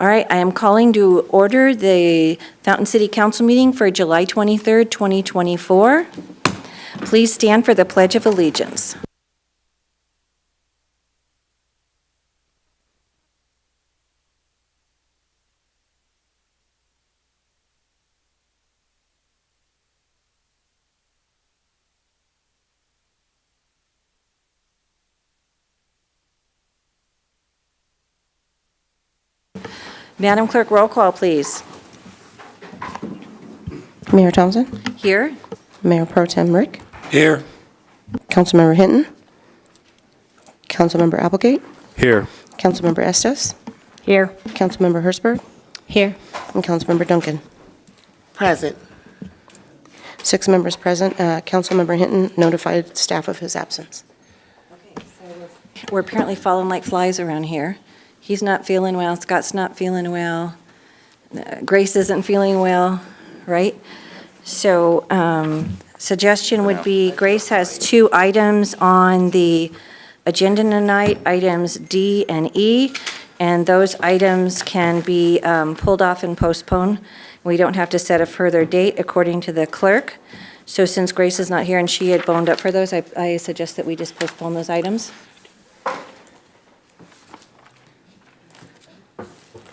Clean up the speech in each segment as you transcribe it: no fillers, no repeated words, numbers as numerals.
All right, I am calling to order the Fountain City Council meeting for July 23rd, 2024. Please stand for the Pledge of Allegiance. Madam Clerk, roll call, please. Mayor Thompson, Here. Mayor Pro Tem Rick, Here. Councilmember Hinton, Councilmember Applegate, Here. Councilmember Estes, Here. Councilmember Hertzberg, Here. and Councilmember Duncan. Present. 6 members present. Councilmember Hinton notified staff of his absence. We're apparently falling like flies around here. He's not feeling well, Scott's not feeling well, Grace isn't feeling well, right? So suggestion would be Grace has 2 items on the agenda tonight, items D and E, and those items can be pulled off and postponed. We don't have to set a further date according to the clerk. So since Grace is not here and she had boned up for those, I suggest that we just postpone those items.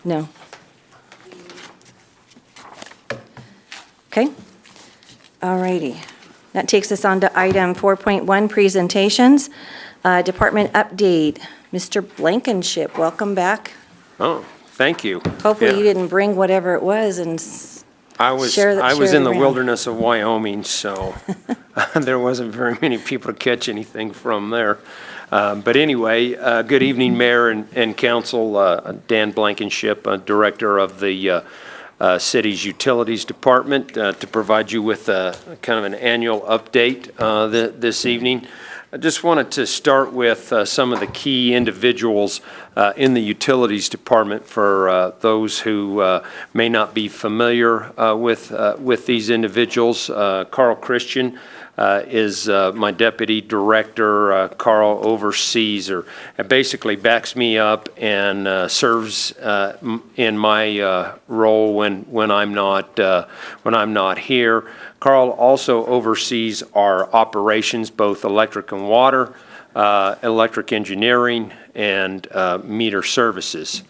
No. Okay. All righty. That takes us on to item 4.1, presentations. Department update. Mr. Blankenship, welcome back. Oh, thank you. Hopefully Yeah. you didn't bring whatever it was and I was share in the around. wilderness of Wyoming, so there wasn't very many people to catch anything from there. But anyway, good evening, Mayor and Council. Dan Blankenship, Director of the city's Utilities Department, to provide you with kind of an annual update this evening. I just wanted to start with some of the key individuals in the Utilities Department for those who may not be familiar with these individuals. Carl Christian is my deputy director. Carl oversees or basically backs me up and serves in my role when I'm not here. Carl also oversees our operations, both electric and water, electric engineering, and meter services.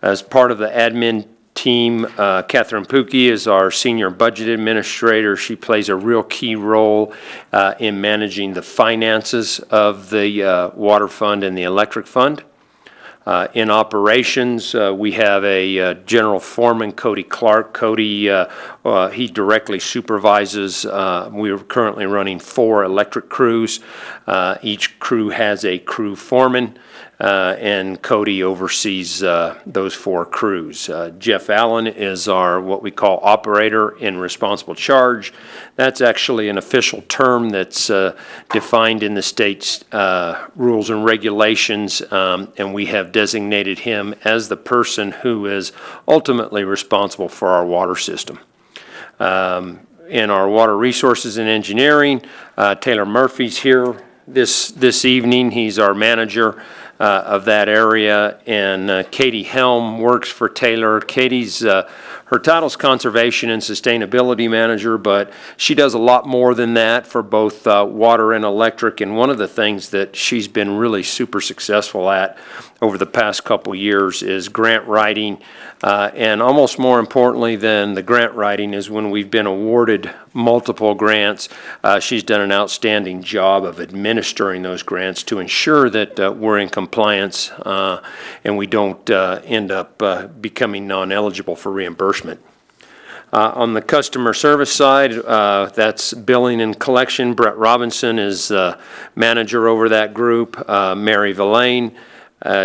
As part of the admin team, Catherine Pookie is our senior budget administrator. She plays a real key role in managing the finances of the water fund and the electric fund. In operations, we have a general foreman, Cody Clark. Cody, he directly supervises. We're currently running 4 electric crews. Each crew has a crew foreman, and Cody oversees those 4 crews. Jeff Allen is our what we call operator in responsible charge. That's actually an official term that's defined in the state's rules and regulations, and we have designated him as the person who is ultimately responsible for our water system. In our water resources and engineering, Taylor Murphy's here this evening. He's our manager of that area, and Katie Helm works for Taylor. Katie's her title's Conservation and Sustainability Manager, but she does a lot more than that for both water and electric, and one of the things that she's been really super successful at over the past couple years is grant writing, and almost more importantly than the grant writing is when we've been awarded multiple grants, she's done an outstanding job of administering those grants to ensure that we're in compliance and we don't end up becoming non-eligible for reimbursement. On the customer service side, that's billing and collection. Brett Robinson is manager over that group. Mary Villain,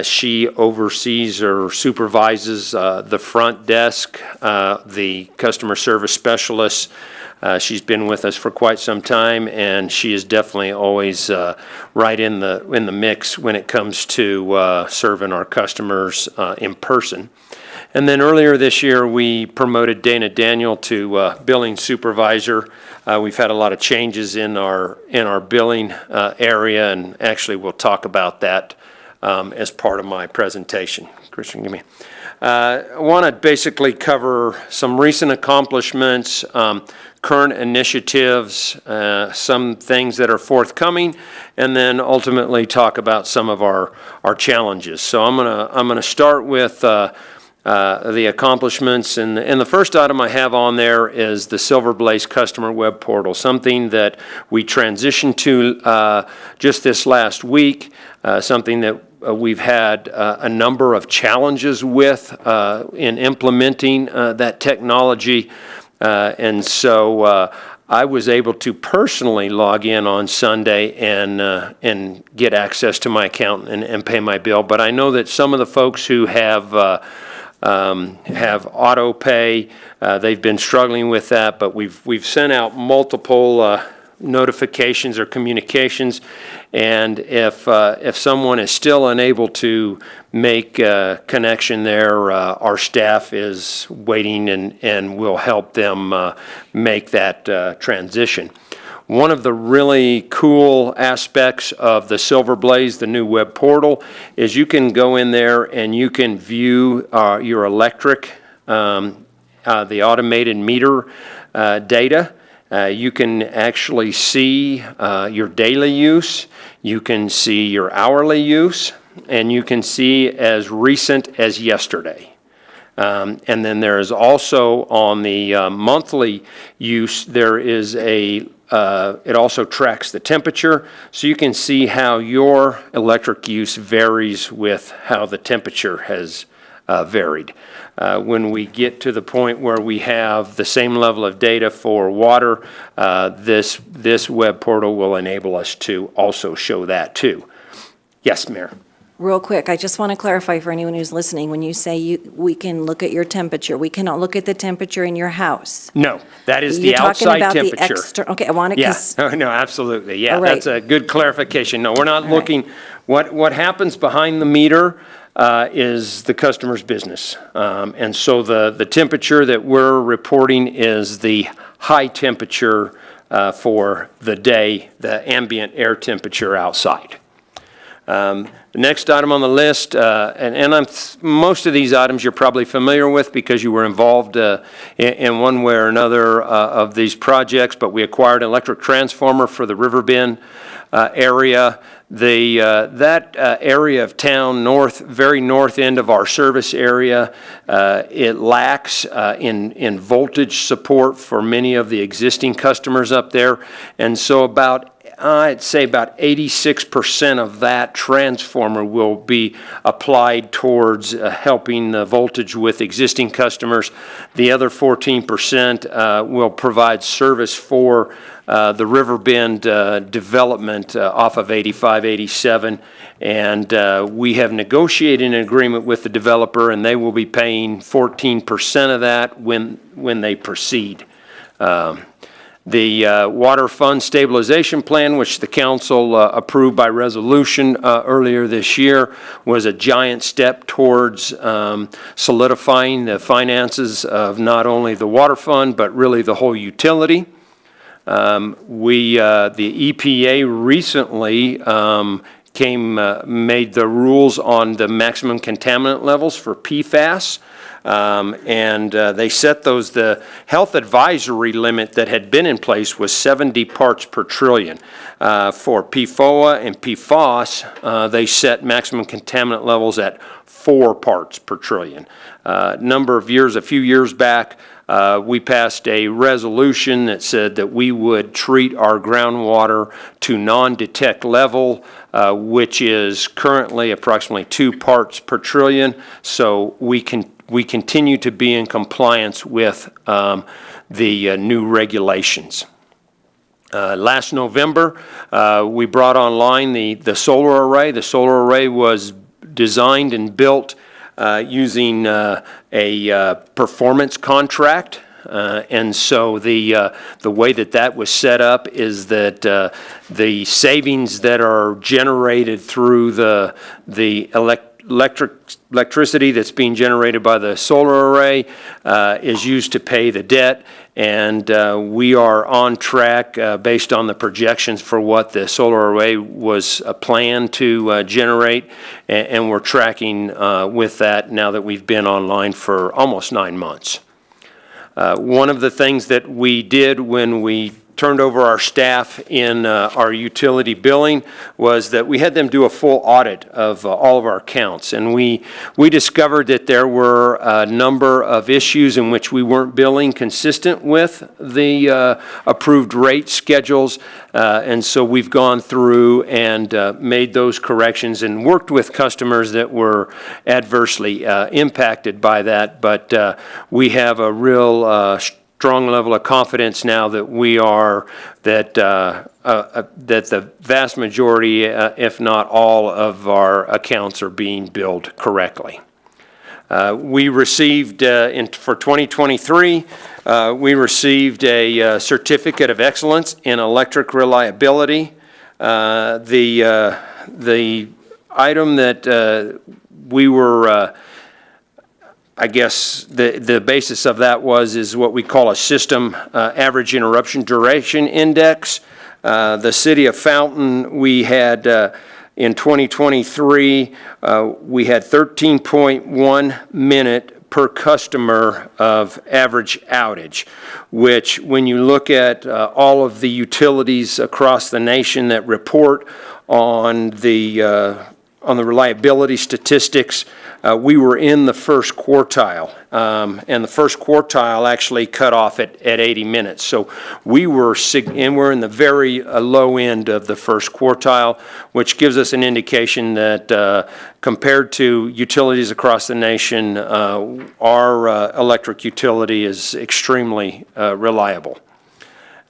she oversees or supervises the front desk, the customer service specialists. She's been with us for quite some time, and she is definitely always right in the mix when it comes to serving our customers in person. And then earlier this year, we promoted Dana Daniel to billing supervisor. We've had a lot of changes in our billing area, and actually we'll talk about that as part of my presentation. Christian, give me. I want to basically cover some recent accomplishments, current initiatives, some things that are forthcoming, and then ultimately talk about some of our challenges. So I'm gonna start with the accomplishments, and the first item I have on there is the Silver Blaze customer web portal, something that we transitioned to just this last week, something that we've had a number of challenges with in implementing that technology. And so I was able to personally log in on Sunday and get access to my account and pay my bill. But I know that some of the folks who have auto pay, they've been struggling with that. But we've sent out multiple notifications or communications, and if someone is still unable to make a connection there, our staff is waiting and will help them make that transition. One of the really cool aspects of the Silver Blaze, the new web portal, is you can go in there and you can view your electric, the automated meter data. You can actually see your daily use, you can see your hourly use, and you can see as recent as yesterday. And then there is also on the monthly use, there is it also tracks the temperature, so you can see how your electric use varies with how the temperature has varied. When we get to the point where we have the same level of data for water, this web portal will enable us to also show that too. Yes, Mayor. Real quick, I just want to clarify for anyone who's listening, when you say we can look at your temperature, we cannot look at the temperature in your house. No, that is the outside temperature. Okay, I want to. Yeah, no, absolutely. Yeah, All right. That's a good clarification. No, we're not All looking, what happens behind the meter is the customer's business. And so the temperature that we're reporting is the high temperature for the day, the ambient air temperature outside. The next item on the list, most of these items you're probably familiar with because you were involved in one way or another of these projects, but we acquired an electric transformer for the Riverbend area. That area of town, very north end of our service area, it lacks in voltage support for many of the existing customers up there, and so I'd say about 86% of that transformer will be applied towards helping the voltage with existing customers. The other 14% will provide service for the Riverbend development off of 85, 87. And we have negotiated an agreement with the developer, and they will be paying 14% of that when they proceed. The Water Fund Stabilization Plan, which the council approved by resolution earlier this year, was a giant step towards solidifying the finances of not only the water fund, but really the whole utility. The EPA recently made the rules on the maximum contaminant levels for PFAS. And they set the health advisory limit that had been in place was 70 parts per trillion. For PFOA and PFOS, they set maximum contaminant levels at 4 parts per trillion. A few years back, we passed a resolution that said that we would treat our groundwater to non-detect level, which is currently approximately 2 parts per trillion. So we continue to be in compliance with the new regulations. Last November, we brought online the solar array. The solar array was designed and built using a performance contract. And so the way that was set up is that the savings that are generated through the electricity that's being generated by the solar array is used to pay the debt, and we are on track based on the projections for what the solar array was planned to generate, and we're tracking with that now that we've been online for almost 9 months. One of the things that we did when we turned over our staff in our utility billing was that we had them do a full audit of all of our accounts. And we discovered that there were a number of issues in which we weren't billing consistent with the approved rate schedules. And so we've gone through and made those corrections and worked with customers that were adversely impacted by that. But we have a real strong level of confidence now that we are, that the vast majority, if not all, of our accounts are being billed correctly. We received, for 2023, we received a Certificate of Excellence in Electric Reliability. The item that we were I guess the basis of that is what we call a System Average Interruption Duration Index. The City of Fountain, we had in 2023, we had 13.1 minute per customer of average outage, which when you look at all of the utilities across the nation that report on the reliability statistics, we were in the first quartile, and the first quartile actually cut off at 80 minutes. So we're in the very low end of the first quartile, which gives us an indication that compared to utilities across the nation, our electric utility is extremely reliable.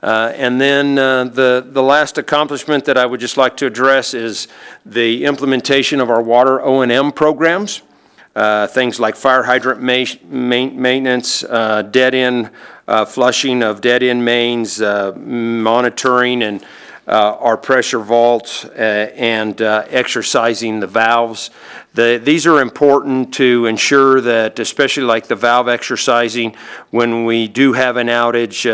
And then the last accomplishment that I would just like to address is the implementation of our water O&M programs. Things like fire hydrant maintenance, dead-end flushing of dead-end mains, monitoring and our pressure vaults, and exercising the valves. These are important to ensure that, especially like the valve exercising, when we do have an outage,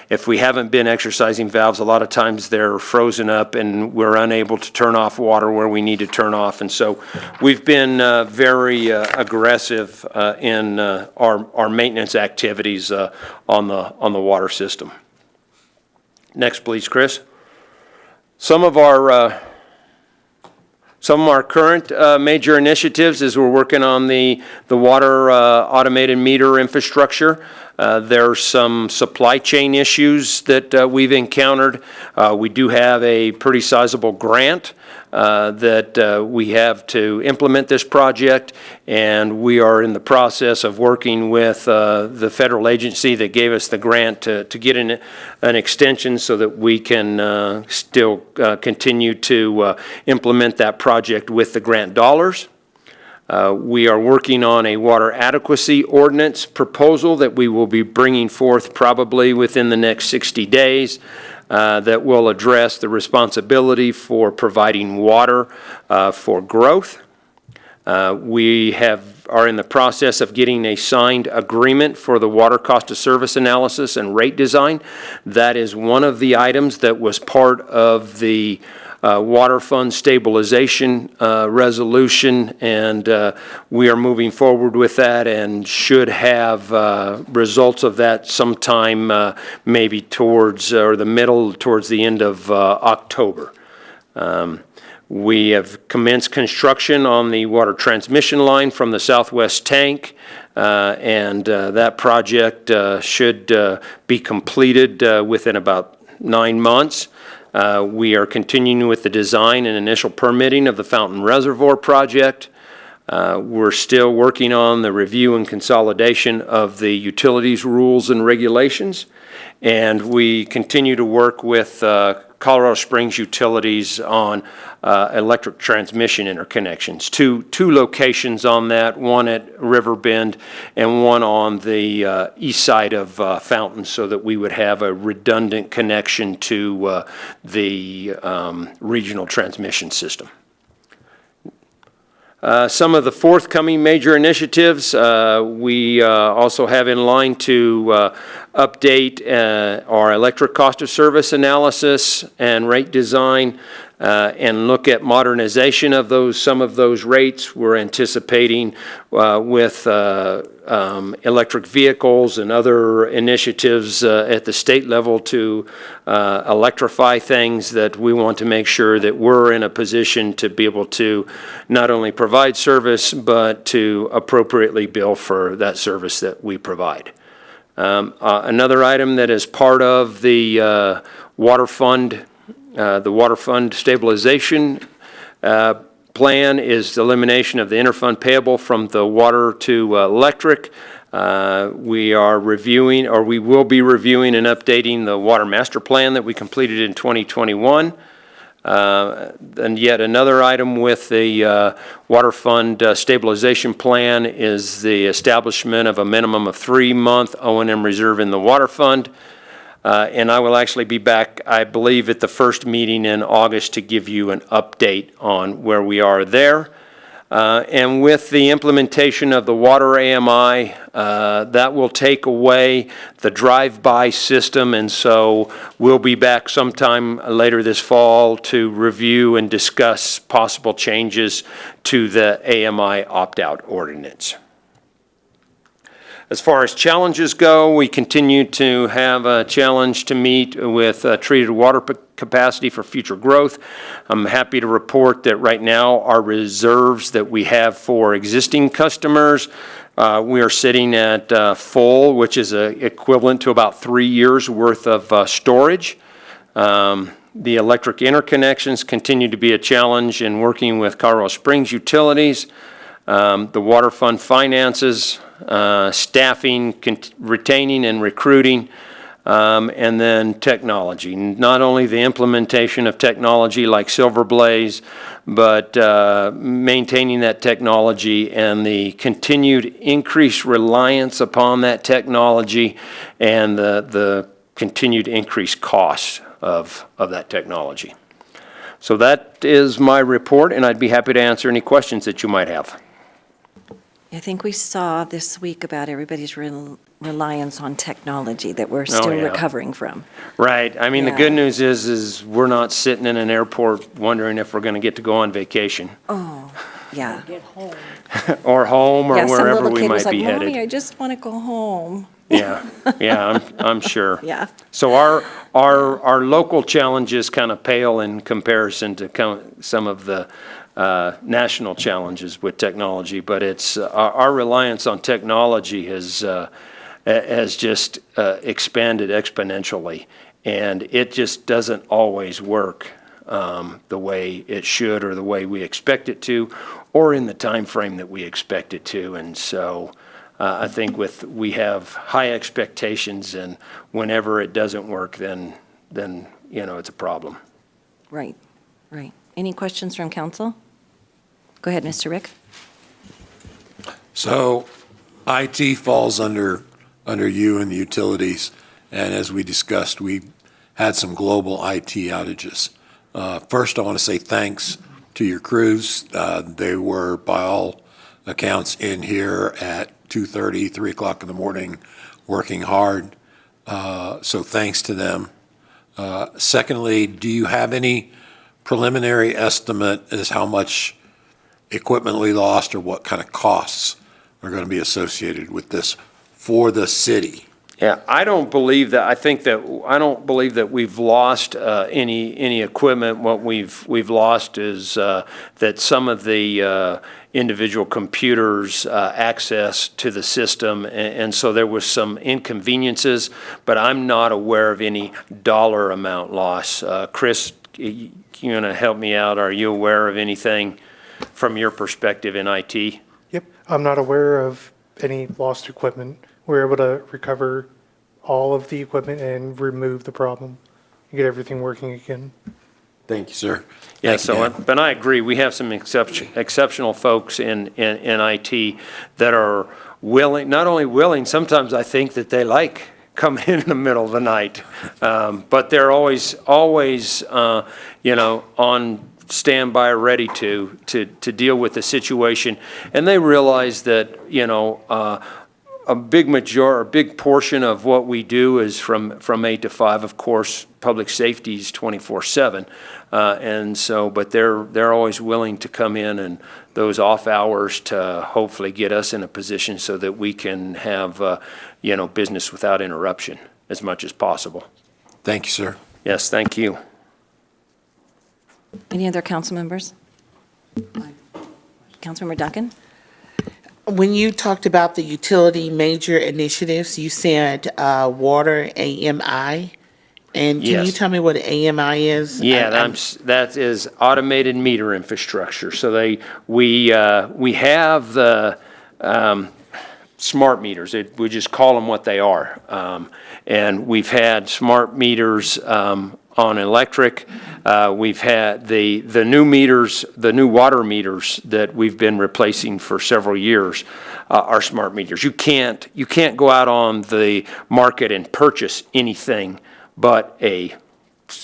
if we haven't been exercising valves, a lot of times they're frozen up and we're unable to turn off water where we need to turn off. And so we've been very aggressive in our maintenance activities on the water system. Next, please, Chris. Some of our current major initiatives is we're working on the water automated meter infrastructure. There's some supply chain issues that we've encountered. We do have a pretty sizable grant that we have to implement this project, and we are in the process of working with the federal agency that gave us the grant to get an extension so that we can still continue to implement that project with the grant dollars. We are working on a water adequacy ordinance proposal that we will be bringing forth probably within the next 60 days. That will address the responsibility for providing water for growth. We are in the process of getting a signed agreement for the water cost of service analysis and rate design. That is one of the items that was part of the water fund stabilization resolution, and we are moving forward with that and should have results of that sometime maybe towards the end of October. We have commenced construction on the water transmission line from the southwest tank, and that project should be completed within about 9 months. We are continuing with the design and initial permitting of the Fountain Reservoir project. We're still working on the review and consolidation of the utilities rules and regulations. And we continue to work with Colorado Springs Utilities on electric transmission interconnections. Two locations on that, one at Riverbend and one on the east side of Fountain, so that we would have a redundant connection to the regional transmission system. Some of the forthcoming major initiatives, we also have in line to update our electric cost of service analysis and rate design and look at modernization of some of those rates. We're anticipating with electric vehicles and other initiatives at the state level to electrify things, that we want to make sure that we're in a position to be able to not only provide service, but to appropriately bill for that service that we provide. Another item that is part of the water fund stabilization plan is the elimination of the interfund payable from the water to electric. We are reviewing, or we will be reviewing and updating the water master plan that we completed in 2021. And yet another item with the water fund stabilization plan is the establishment of a minimum of 3-month O&M reserve in the water fund. And I will actually be back, I believe, at the first meeting in August to give you an update on where we are there. And with the implementation of the water AMI, that will take away the drive-by system, and so we'll be back sometime later this fall to review and discuss possible changes to the AMI opt-out ordinance. As far as challenges go, we continue to have a challenge to meet with treated water capacity for future growth. I'm happy to report that right now our reserves that we have for existing customers, we are sitting at full, which is equivalent to about 3 years worth of storage. The electric interconnections continue to be a challenge in working with Colorado Springs Utilities. The water fund finances, staffing, retaining and recruiting, and then technology. Not only the implementation of technology like SilverBlaze, but maintaining that technology and the continued increased reliance upon that technology and the continued increased cost of that technology. So that is my report, and I'd be happy to answer any questions that you might have. I think we saw this week about everybody's reliance on technology that we're still yeah. recovering from. Right. I mean, Yeah. the good news is we're not sitting in an airport wondering if we're going to get to go on vacation Oh, yeah. or home or Yeah, some wherever little we kid was might like, be Mommy, headed. I just want to go home. Yeah, I'm sure. Yeah. So our local challenges kind of pale in comparison to some of the national challenges with technology, but it's our reliance on technology has just expanded exponentially, and it just doesn't always work the way it should or the way we expect it to, or in the time frame that we expect it to. And so I think we have high expectations, and whenever it doesn't work, then it's a problem. Right, right. Any questions from council? Go ahead, Mr. Rick. So IT falls under you and the utilities, and as we discussed, we had some global IT outages. First, I want to say thanks to your crews. They were, by all accounts, in here at 2:30, 3 o'clock in the morning, working hard. So thanks to them. Secondly, do you have any preliminary estimate as how much equipment we lost or what kind of costs are going to be associated with this for the city? Yeah, I don't believe that we've lost any equipment. What we've lost is that some of the individual computers access to the system, and so there was some inconveniences, but I'm not aware of any dollar amount loss. Chris, you want to help me out? Are you aware of anything from your perspective in IT? Yep, I'm not aware of any lost equipment. We're able to recover all of the equipment and remove the problem and get everything working again. Thank you, sir. Yeah, Thank you, so, Dan. but I agree, we have some exceptional folks in IT that are willing, not only willing, sometimes I think that they like coming in the middle of the night, but they're always on standby, ready to deal with the situation. And they realize that, a big portion of what we do is from 8 to 5. Of course, public safety is 24/7. And so, but they're always willing to come in and those off hours to hopefully get us in a position so that we can have, business without interruption as much as possible. Thank you, sir. Yes, thank you. Any other council members? Councilmember Duncan? When you talked about the utility major initiatives, you said water AMI. And can you Yes. tell me what AMI is? Yeah, that is automated meter infrastructure. So we have the smart meters. We just call them what they are. And we've had smart meters on electric. We've had the new meters, the new water meters that we've been replacing for several years are smart meters. You can't go out on the market and purchase anything but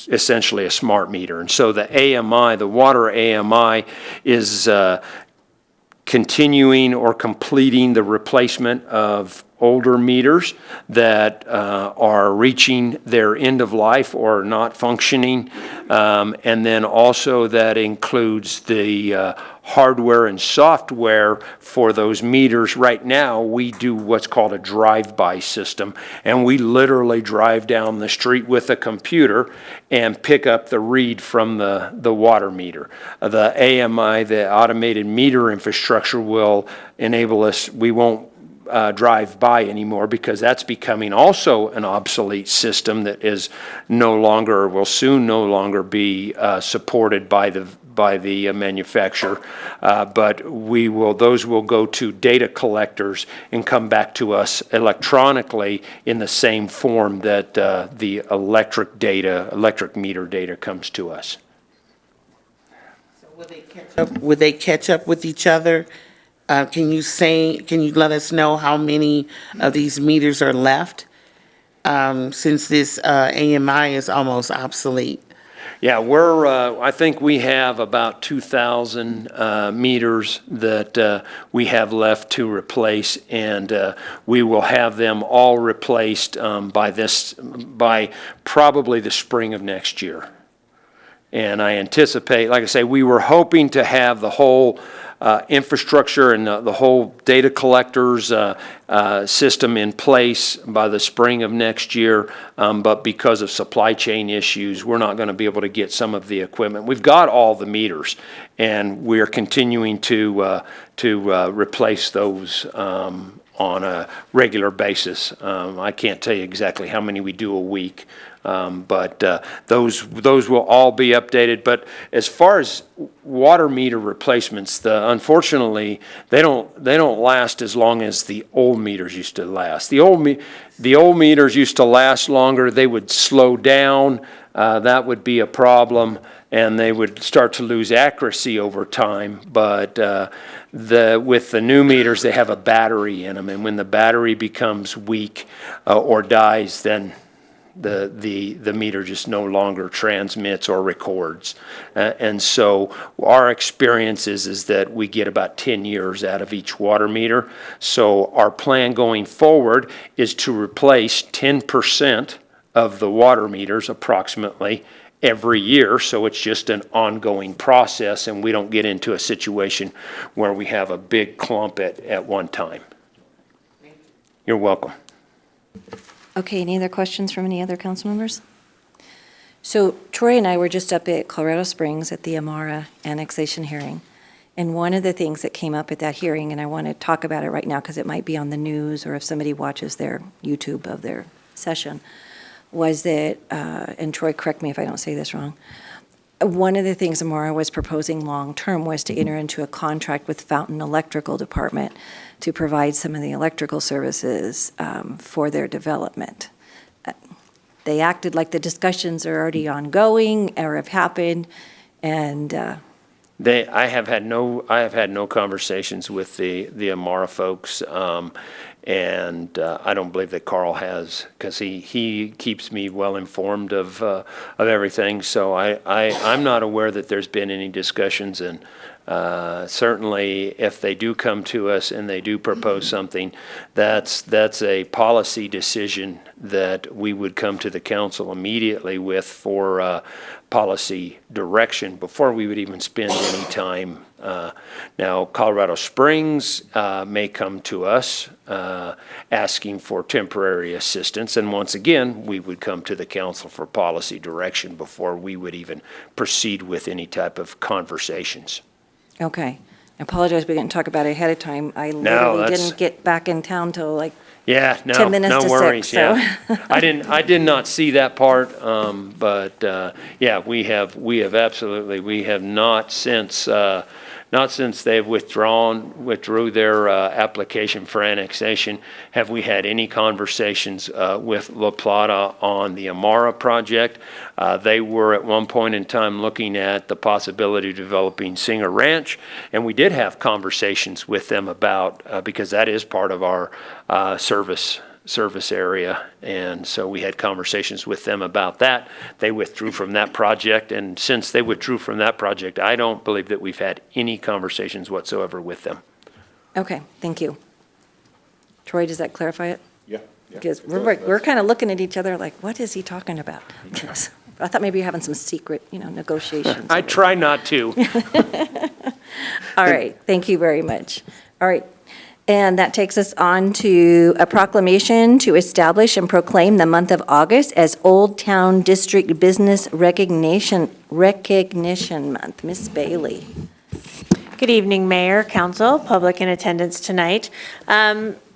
essentially a smart meter. And so the AMI, the water AMI, is continuing or completing the replacement of older meters that are reaching their end of life or not functioning. And then also that includes the hardware and software for those meters. Right now, we do what's called a drive-by system, and we literally drive down the street with a computer and pick up the read from the water meter. The AMI, the automated meter infrastructure, will enable us, we won't drive by anymore because that's becoming also an obsolete system that is no longer, will soon no longer be supported by the manufacturer. But those will go to data collectors and come back to us electronically in the same form that the electric meter data comes to us. So would they catch up with each other? Can you let us know how many of these meters are left? Since this AMI is almost obsolete. Yeah, I think we have about 2,000 meters that we have left to replace, and we will have them all replaced by probably the spring of next year. And I anticipate, like I say, we were hoping to have the whole infrastructure and the whole data collectors system in place by the spring of next year, but because of supply chain issues, we're not going to be able to get some of the equipment. We've got all the meters, and we're continuing to replace those on a regular basis. I can't tell you exactly how many we do a week. But those will all be updated. But as far as water meter replacements, unfortunately they don't last as long as the old meters used to last. The old meters used to last longer. They would slow down. That would be a problem, and they would start to lose accuracy over time. But with the new meters, they have a battery in them, and when the battery becomes weak or dies, then the meter just no longer transmits or records. And so our experience is that we get about 10 years out of each water meter. So our plan going forward is to replace 10% of the water meters approximately every year. So it's just an ongoing process, and we don't get into a situation where we have a big clump at one time. You're welcome. Okay, any other questions from any other council members? So Troy and I were just up at Colorado Springs at the Amara annexation hearing. And one of the things that came up at that hearing, and I want to talk about it right now because it might be on the news or if somebody watches their YouTube of their session, was that, and Troy, correct me if I don't say this wrong, one of the things Amara was proposing long-term was to enter into a contract with Fountain Electrical Department to provide some of the electrical services for their development. They acted like the discussions are already ongoing or have happened, and I have had no conversations with the Amara folks, And I don't believe that Carl has, because he keeps me well informed of everything. So I'm not aware that there's been any discussions. And certainly, if they do come to us and they do propose something, that's a policy decision that we would come to the council immediately with for policy direction before we would even spend any time. Now, Colorado Springs may come to us asking for temporary assistance, and once again, we would come to the council for policy direction before we would even proceed with any type of conversations. Okay. I apologize, we didn't talk about it ahead of time. I No, literally that's- didn't get back in town till like, Yeah, no, 10 minutes no to worries, 6, so. yeah. I did not see that part, but, yeah, we have absolutely, we have not since they've withdrew their application for annexation, have we had any conversations with La Plata on the Amara project. They were at one point in time looking at the possibility of developing Singer Ranch, and we did have conversations with them about, because that is part of our service area, and so we had conversations with them about that. They withdrew from that project, and since they withdrew from that project, I don't believe that we've had any conversations whatsoever with them. okay, thank you. Troy, does that clarify it? Yeah. Because we're kind of looking at each other like, what is he talking about? I thought maybe you're having some secret, negotiations. I try not to. All right, thank you very much. All right, and that takes us on to a proclamation to establish and proclaim the month of August as Old Town District Business Recognition Month. Miss Bailey. Good evening, Mayor, Council, public in attendance tonight.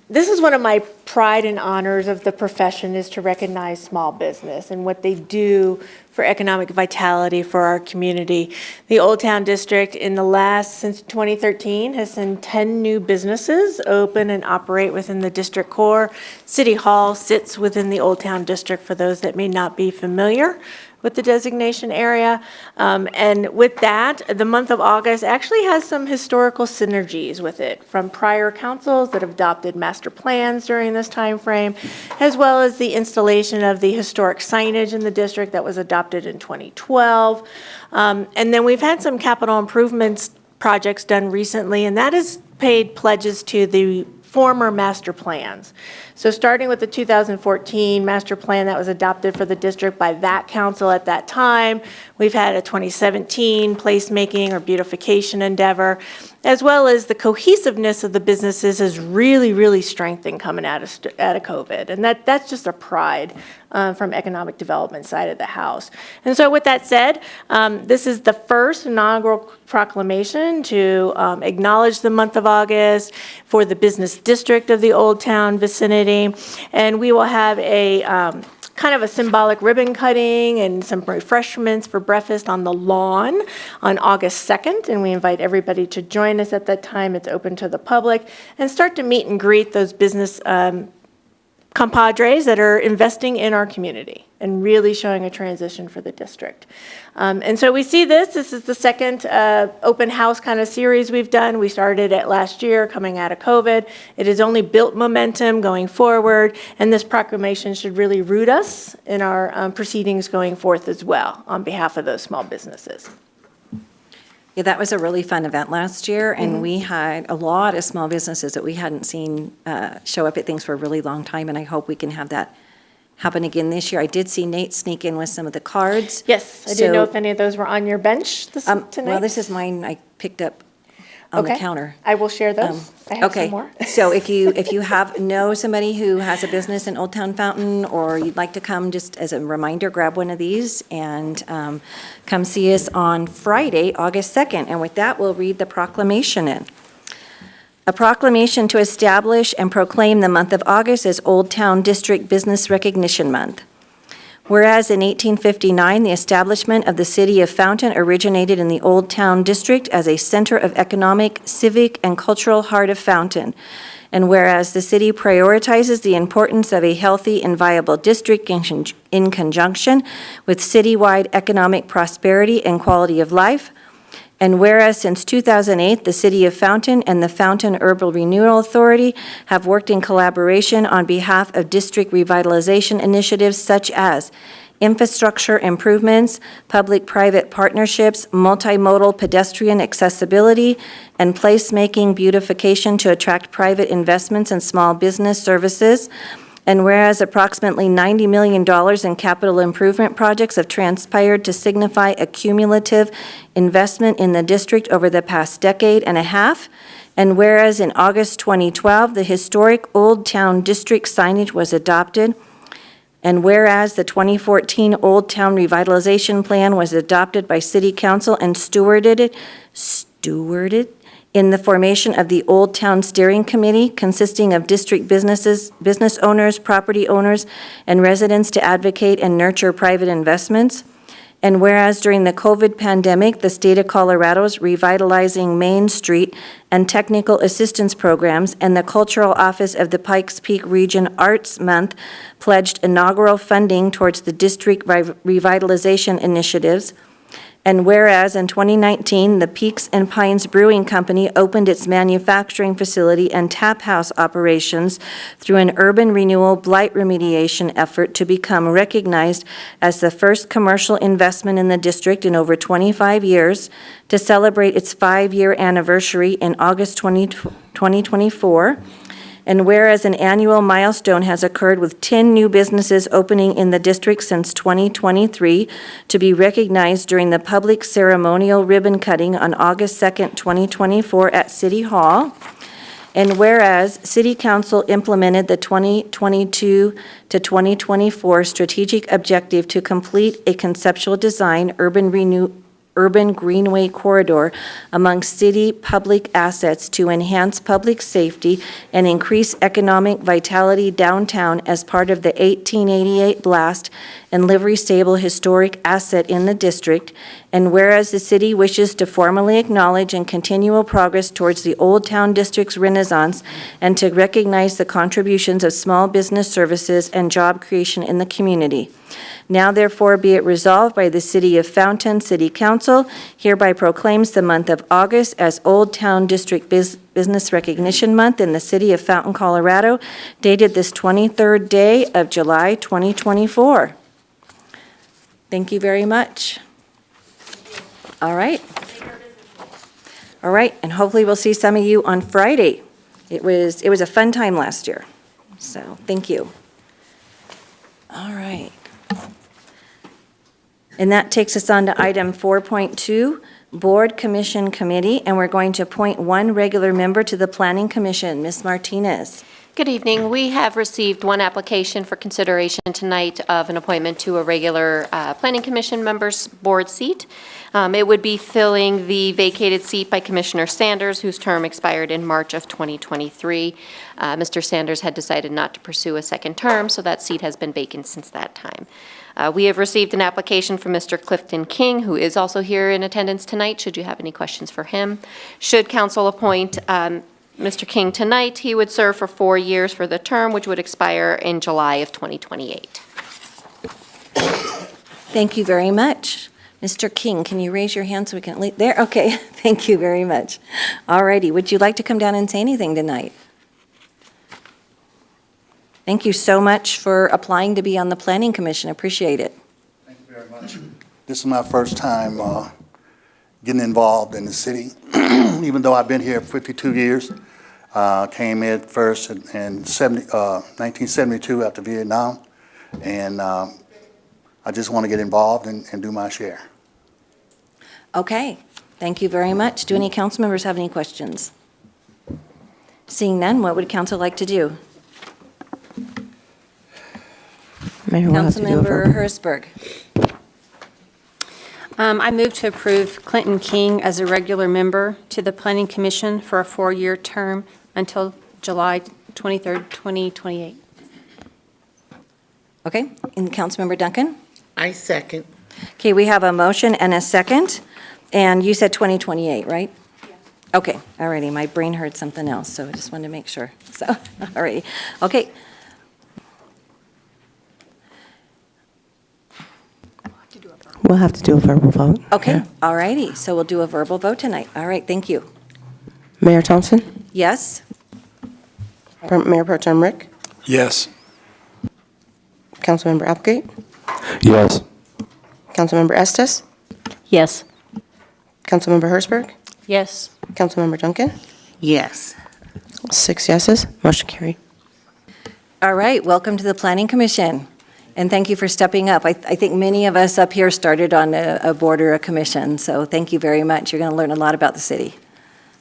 This is one of my pride and honors of the profession, is to recognize small business and what they do for economic vitality for our community. The Old Town District since 2013 has seen 10 new businesses open and operate within the district core. City Hall sits within the Old Town District, for those that may not be familiar with the designation area. And with that, the month of August actually has some historical synergies with it from prior councils that have adopted master plans during this time frame, as well as the installation of the historic signage in the district that was adopted in 2012. And then we've had some capital improvements projects done recently, and that has paid pledges to the former master plans. So starting with the 2014 master plan that was adopted for the district by that council at that time, we've had a 2017 placemaking or beautification endeavor, as well as the cohesiveness of the businesses has really, really strengthened coming out of COVID. And that's just a pride from economic development side of the house. And so with that said, this is the first inaugural proclamation to acknowledge the month of August for the business district of the Old Town vicinity. And we will have a kind of a symbolic ribbon cutting and some refreshments for breakfast on the lawn on August 2nd. And we invite everybody to join us at that time. It's open to the public, and start to meet and greet those business compadres that are investing in our community and really showing a transition for the district. And so we see this is the second open house kind of series we've done. We started it last year coming out of COVID. It has only built momentum going forward, and this proclamation should really root us in our proceedings going forth as well on behalf of those small businesses. Yeah, that was a really fun event last year, and we had a lot of small businesses that we hadn't seen show up at things for a really long time, and I hope we can have that happen again this year. I did see Nate sneak in with some of the cards. Yes, I didn't know So, if any of those were on your bench tonight. Well, this is mine I picked up on the Okay. counter. I will share those. I have Okay, some more. so if you know somebody who has a business in Old Town Fountain, or you'd like to come, just as a reminder, grab one of these and come see us on Friday, August 2nd. And with that, we'll read the proclamation in. A proclamation to establish and proclaim the month of August as Old Town District Business Recognition Month. Whereas in 1859, the establishment of the city of Fountain originated in the Old Town District as a center of economic, civic, and cultural heart of Fountain. And whereas the city prioritizes the importance of a healthy and viable district in conjunction with citywide economic prosperity and quality of life. And whereas since 2008, the City of Fountain and the Fountain Urban Renewal Authority have worked in collaboration on behalf of district revitalization initiatives such as infrastructure improvements, public-private partnerships, multimodal pedestrian accessibility, and placemaking beautification to attract private investments and small business services. And whereas approximately $90 million in capital improvement projects have transpired to signify a cumulative investment in the district over the past decade and a half, and whereas in August 2012, the historic Old Town District signage was adopted, and whereas the 2014 Old Town Revitalization Plan was adopted by City Council and stewarded in the formation of the Old Town Steering Committee consisting of district businesses, business owners, property owners, and residents to advocate and nurture private investments. And whereas during the COVID pandemic, the state of Colorado's revitalizing Main Street and technical assistance programs and the Cultural Office of the Pikes Peak Region Arts Month pledged inaugural funding towards the district revitalization initiatives. And whereas in 2019, the Peaks and Pines Brewing Company opened its manufacturing facility and tap house operations through an urban renewal blight remediation effort to become recognized as the first commercial investment in the district in over 25 years to celebrate its 5-year anniversary in August 2024. And whereas an annual milestone has occurred with 10 new businesses opening in the district since 2023 to be recognized during the public ceremonial ribbon cutting on August 2nd, 2024 at City Hall. And whereas City Council implemented the 2022 to 2024 strategic objective to complete a conceptual design urban greenway corridor among city public assets to enhance public safety and increase economic vitality downtown as part of the 1888 blast and livery-stable historic asset in the district. And whereas the city wishes to formally acknowledge and continual progress towards the Old Town District's renaissance and to recognize the contributions of small business services and job creation in the community. Now therefore be it resolved by the City of Fountain City Council hereby proclaims the month of August as Old Town District Business Recognition Month in the City of Fountain, Colorado, dated this 23rd day of July 2024. Thank you very much. All right. All right, and hopefully we'll see some of you on Friday. It was a fun time last year, so thank you. All right. And that takes us on to item 4.2, Board Commission Committee, and we're going to appoint one regular member to the Planning Commission. Ms. Martinez. Good evening. We have received one application for consideration tonight of an appointment to a regular Planning Commission member's board seat. It would be filling the vacated seat by Commissioner Sanders, whose term expired in March of 2023. Mr. Sanders had decided not to pursue a second term, so that seat has been vacant since that time. We have received an application from Mr. Clifton King, who is also here in attendance tonight, should you have any questions for him. Should council appoint Mr. King tonight, he would serve for 4 years for the term, which would expire in July of 2028. Thank you very much. Mr. King, can you raise your hand so we can leave there? Okay, thank you very much. All righty, would you like to come down and say anything tonight? Thank you so much for applying to be on the Planning Commission. Appreciate it. Thank you very much. This is my first time getting involved in the city, even though I've been here 52 years. Came in first in 1972 after Vietnam, and I just want to get involved and do my share. Okay, thank you very much. Do any council members have any questions? Seeing none, what would council like to do? Mayor, we'll have to do a Councilmember vote. Hertzberg. I move to approve Clinton King as a regular member to the Planning Commission for a 4-year term until July 23rd, 2028. Okay, and Councilmember Duncan? I second. Okay, we have a motion and a second, and you said 2028, right? Okay, all righty, my brain heard something else, so I just wanted to make sure. So, all righty, okay. We'll have to do a verbal vote. Okay, all righty. So we'll do a verbal vote tonight. All right, thank you. Mayor Thompson? Yes? Mayor Pro Tem Rick? Yes. Councilmember Applegate? Yes. Councilmember Estes? Yes. Councilmember Hertzberg? Yes. Councilmember Duncan? Yes. 6 yeses, motion carried. All right, welcome to the Planning Commission, and thank you for stepping up. I think many of us up here started on a board or a commission, so thank you very much. You're going to learn a lot about the city.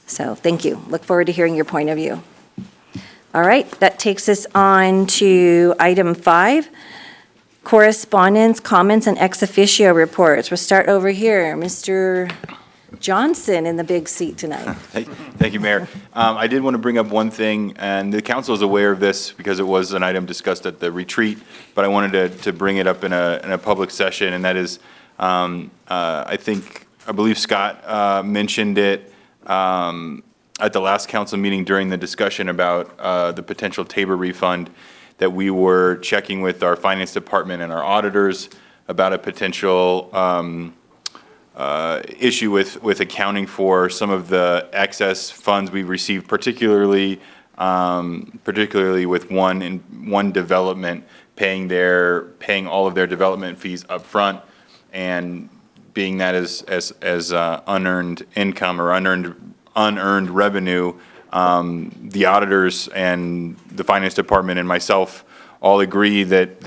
So thank you. Look forward to hearing your point of view. All right, that takes us on to item 5, correspondence, comments, and ex officio reports. We'll start over here. Mr. Johnson in the big seat tonight. Thank you, Mayor. I did want to bring up one thing, and the council is aware of this because it was an item discussed at the retreat, but I wanted to bring it up in a public session, and that is, I believe Scott mentioned it at the last council meeting during the discussion about the potential Tabor refund, that we were checking with our finance department and our auditors about a potential issue with accounting for some of the excess funds we received, particularly with one development paying all of their development fees up front, and being that as unearned income or unearned revenue. The auditors and the finance department and myself all agree that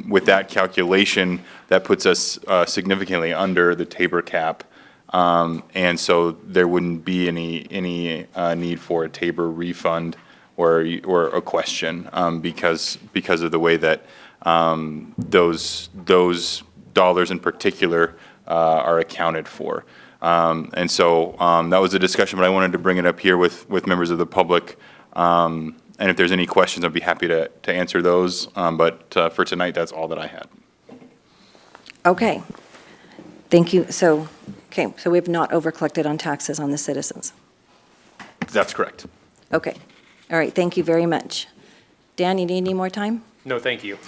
with that calculation, that puts us significantly under the Tabor cap. And so there wouldn't be any need for a Tabor refund or a question because of the way that those dollars in particular are accounted for. And so that was a discussion, but I wanted to bring it up here with members of the public. And if there's any questions, I'd be happy to answer those. But for tonight, that's all that I had. Okay. Thank you. So we have not overcollected on taxes on the citizens. That's correct. Okay. All right, thank you very much. Dan, you need any more time? No, thank you.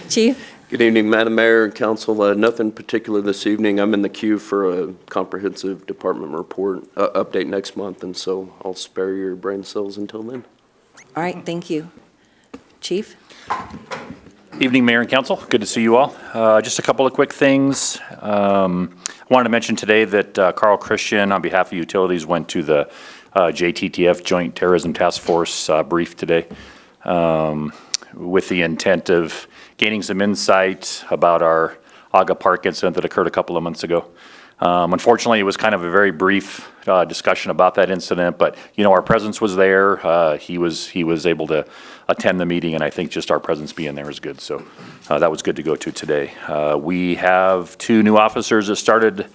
Chief? Good evening, Madam Mayor and Council. Nothing particular this evening. I'm in the queue for a comprehensive department report update next month, and so I'll spare your brain cells until then. All right, thank you. Chief? Evening, Mayor and Council. Good to see you all. Just a couple of quick things. I wanted to mention today that Carl Christian, on behalf of utilities, went to the JTTF Joint Terrorism Task Force brief today with the intent of gaining some insight about our Aga Park incident that occurred a couple of months ago. Unfortunately, it was kind of a very brief discussion about that incident, but our presence was there. He was able to attend the meeting, and I think just our presence being there is good. So that was good to go to today. We have 2 new officers that started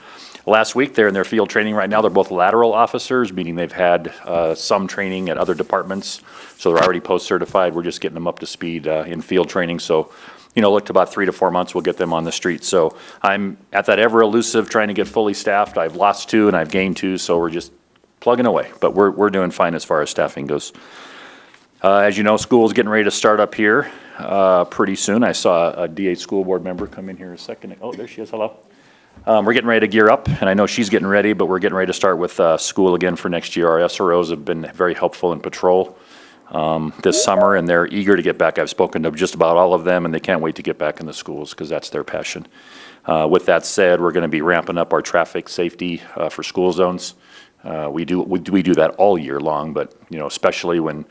last week. They're in their field training right now. They're both lateral officers, meaning they've had some training at other departments, so they're already post-certified. We're just getting them up to speed in field training. So look to about 3 to 4 months, we'll get them on the street. So I'm at that ever elusive trying to get fully staffed. I've lost 2 and I've gained 2, so we're just plugging away. But we're doing fine as far as staffing goes. As you know, school's getting ready to start up here pretty soon. I saw a DH school board member come in here a second. Oh, there she is. Hello. We're getting ready to gear up, and I know she's getting ready, but we're getting ready to start with school again for next year. Our SROs have been very helpful in patrol this summer, and they're eager to get back. I've spoken to just about all of them, and they can't wait to get back in the schools because that's their passion. With that said, we're going to be ramping up our traffic safety for school zones. We do that all year long, but especially when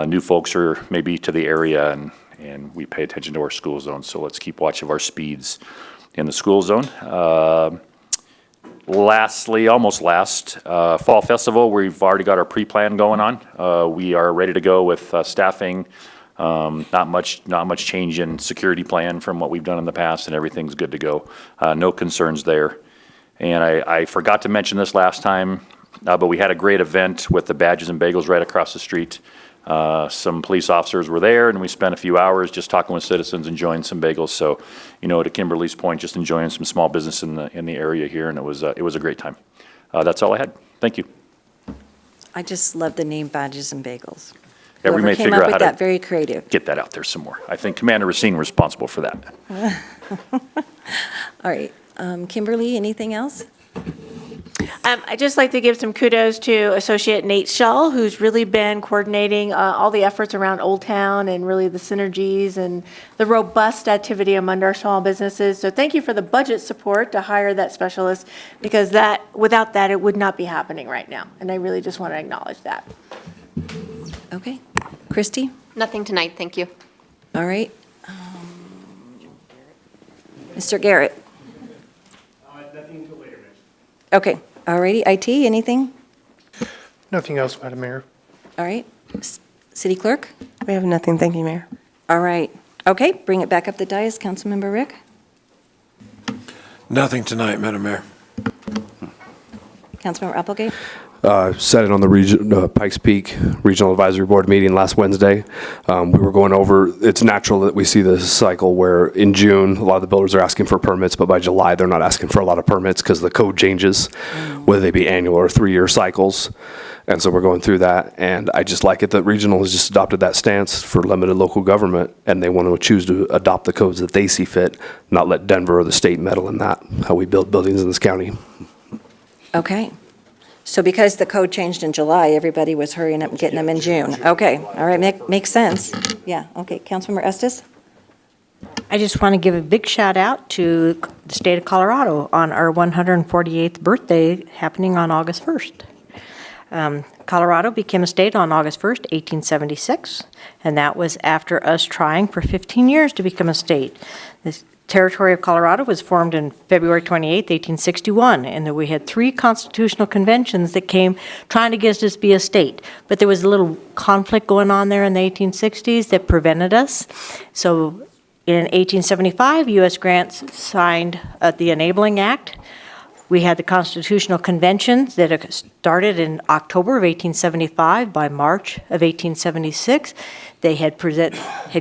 new folks are maybe to the area, and we pay attention to our school zones. So let's keep watch of our speeds in the school zone. Lastly, almost last, Fall Festival, we've already got our pre-plan going on. We are ready to go with staffing. Not much change in security plan from what we've done in the past, and everything's good to go. No concerns there. And I forgot to mention this last time, but we had a great event with the Badges and Bagels right across the street. Some police officers were there, and we spent a few hours just talking with citizens, enjoying some bagels. So, to Kimberly's point, just enjoying some small business in the area here, and it was a great time. That's all I had. Thank you. I just love the name Badges and Bagels. Yeah, we Whoever may came figure up out with how that, to very creative. get that out there some more. I think Commander Racine responsible for that. All right. Kimberly, anything else? I'd just like to give some kudos to Associate Nate Shull, who's really been coordinating all the efforts around Old Town and really the synergies and the robust activity among our small businesses. So thank you for the budget support to hire that specialist, because without that, it would not be happening right now. And I really just want to acknowledge that. Okay. Christie? Nothing tonight, thank you. All right. Mr. Garrett? Nothing until later, Okay. All righty. IT, anything? Nothing else, Madam Mayor. All right. City Clerk? We have nothing, thank you, Mayor. All right. Okay, bring it back up the dais. Councilmember Rick? Nothing tonight, Madam Mayor. Councilmember Applegate? Said it on the Pikes Peak Regional Advisory Board meeting last Wednesday. We were going over, it's natural that we see this cycle where in June, a lot of the builders are asking for permits, but by July, they're not asking for a lot of permits because the code changes, whether they be annual or 3-year cycles. And so we're going through that. And I just like it that Regional has just adopted that stance for limited local government, and they want to choose to adopt the codes that they see fit, not let Denver or the state meddle in that, how we build buildings in this county. Okay. So because the code changed in July, everybody was hurrying up and getting them in June. Okay, all right, makes sense. Yeah, okay. Councilmember Estes? I just want to give a big shout out to the state of Colorado on our 148th birthday happening on August 1st. Colorado became a state on August 1st, 1876, and that was after us trying for 15 years to become a state. The territory of Colorado was formed in February 28th, 1861, and then we had 3 constitutional conventions that came trying to get us to be a state. But there was a little conflict going on there in the 1860s that prevented us. So in 1875, U.S. Grant signed the Enabling Act. We had the Constitutional Convention that started in October of 1875. By March of 1876, they had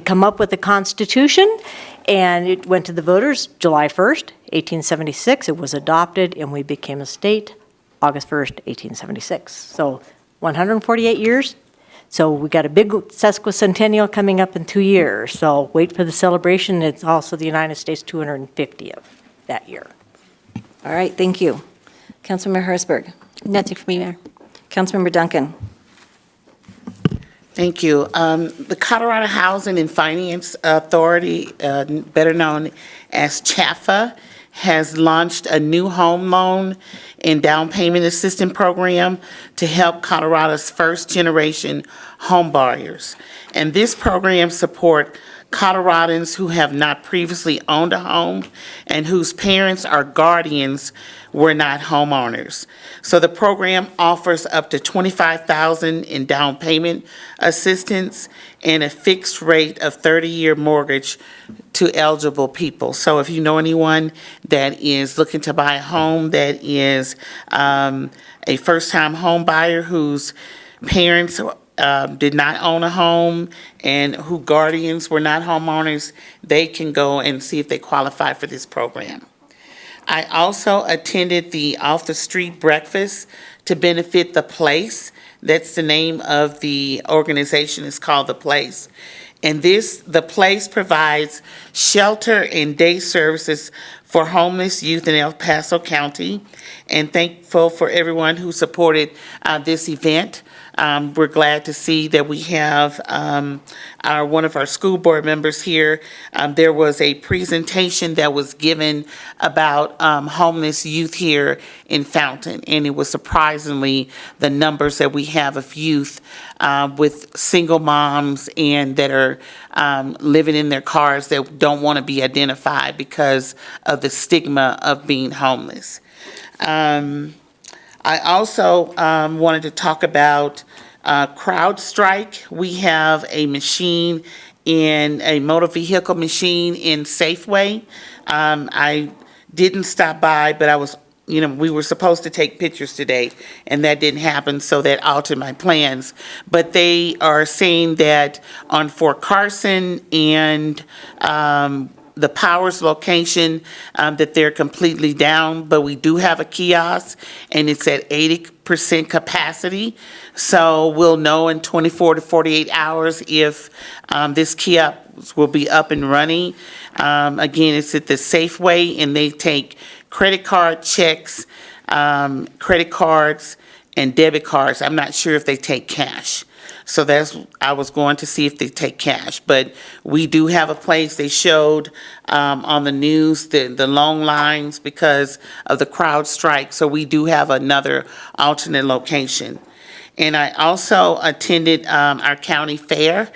come up with the Constitution, and it went to the voters July 1st, 1876. It was adopted, and we became a state August 1st, 1876. So 148 years. So we got a big sesquicentennial coming up in 2 years. So wait for the celebration. It's also the United States 250th that year. All right, thank you. Councilmember Harrisburg? Nothing for me, Mayor. Councilmember Duncan? Thank you. The Colorado Housing and Finance Authority, better known as CHAFA, has launched a new home loan and down payment assistance program to help Colorado's first-generation home buyers. And this program supports Coloradans who have not previously owned a home and whose parents or guardians were not homeowners. So the program offers up to $25,000 in down payment assistance and a fixed rate of 30-year mortgage to eligible people. So if you know anyone that is looking to buy a home that is a first-time home buyer whose parents did not own a home and who guardians were not homeowners, they can go and see if they qualify for this program. I also attended the Off the Street Breakfast to benefit The Place. That's the name of the organization. It's called The Place. And The Place provides shelter and day services for homeless youth in El Paso County. And thankful for everyone who supported this event. We're glad to see that we have one of our school board members here. There was a presentation that was given about homeless youth here in Fountain, and it was surprisingly the numbers that we have of youth with single moms and that are living in their cars that don't want to be identified because of the stigma of being homeless. I also wanted to talk about CrowdStrike. We have a machine a motor vehicle machine in Safeway. I didn't stop by, but we were supposed to take pictures today, and that didn't happen, so that altered my plans. But they are saying that on Fort Carson and the Powers location, that they're completely down, but we do have a kiosk, and it's at 80% capacity. So we'll know in 24 to 48 hours if this kiosk will be up and running. Again, it's at the Safeway, and they take credit card checks, credit cards, and debit cards. I'm not sure if they take cash. So I was going to see if they take cash, but we do have a place. They showed on the news the long lines because of the crowd strike. So we do have another alternate location. And I also attended our county fair.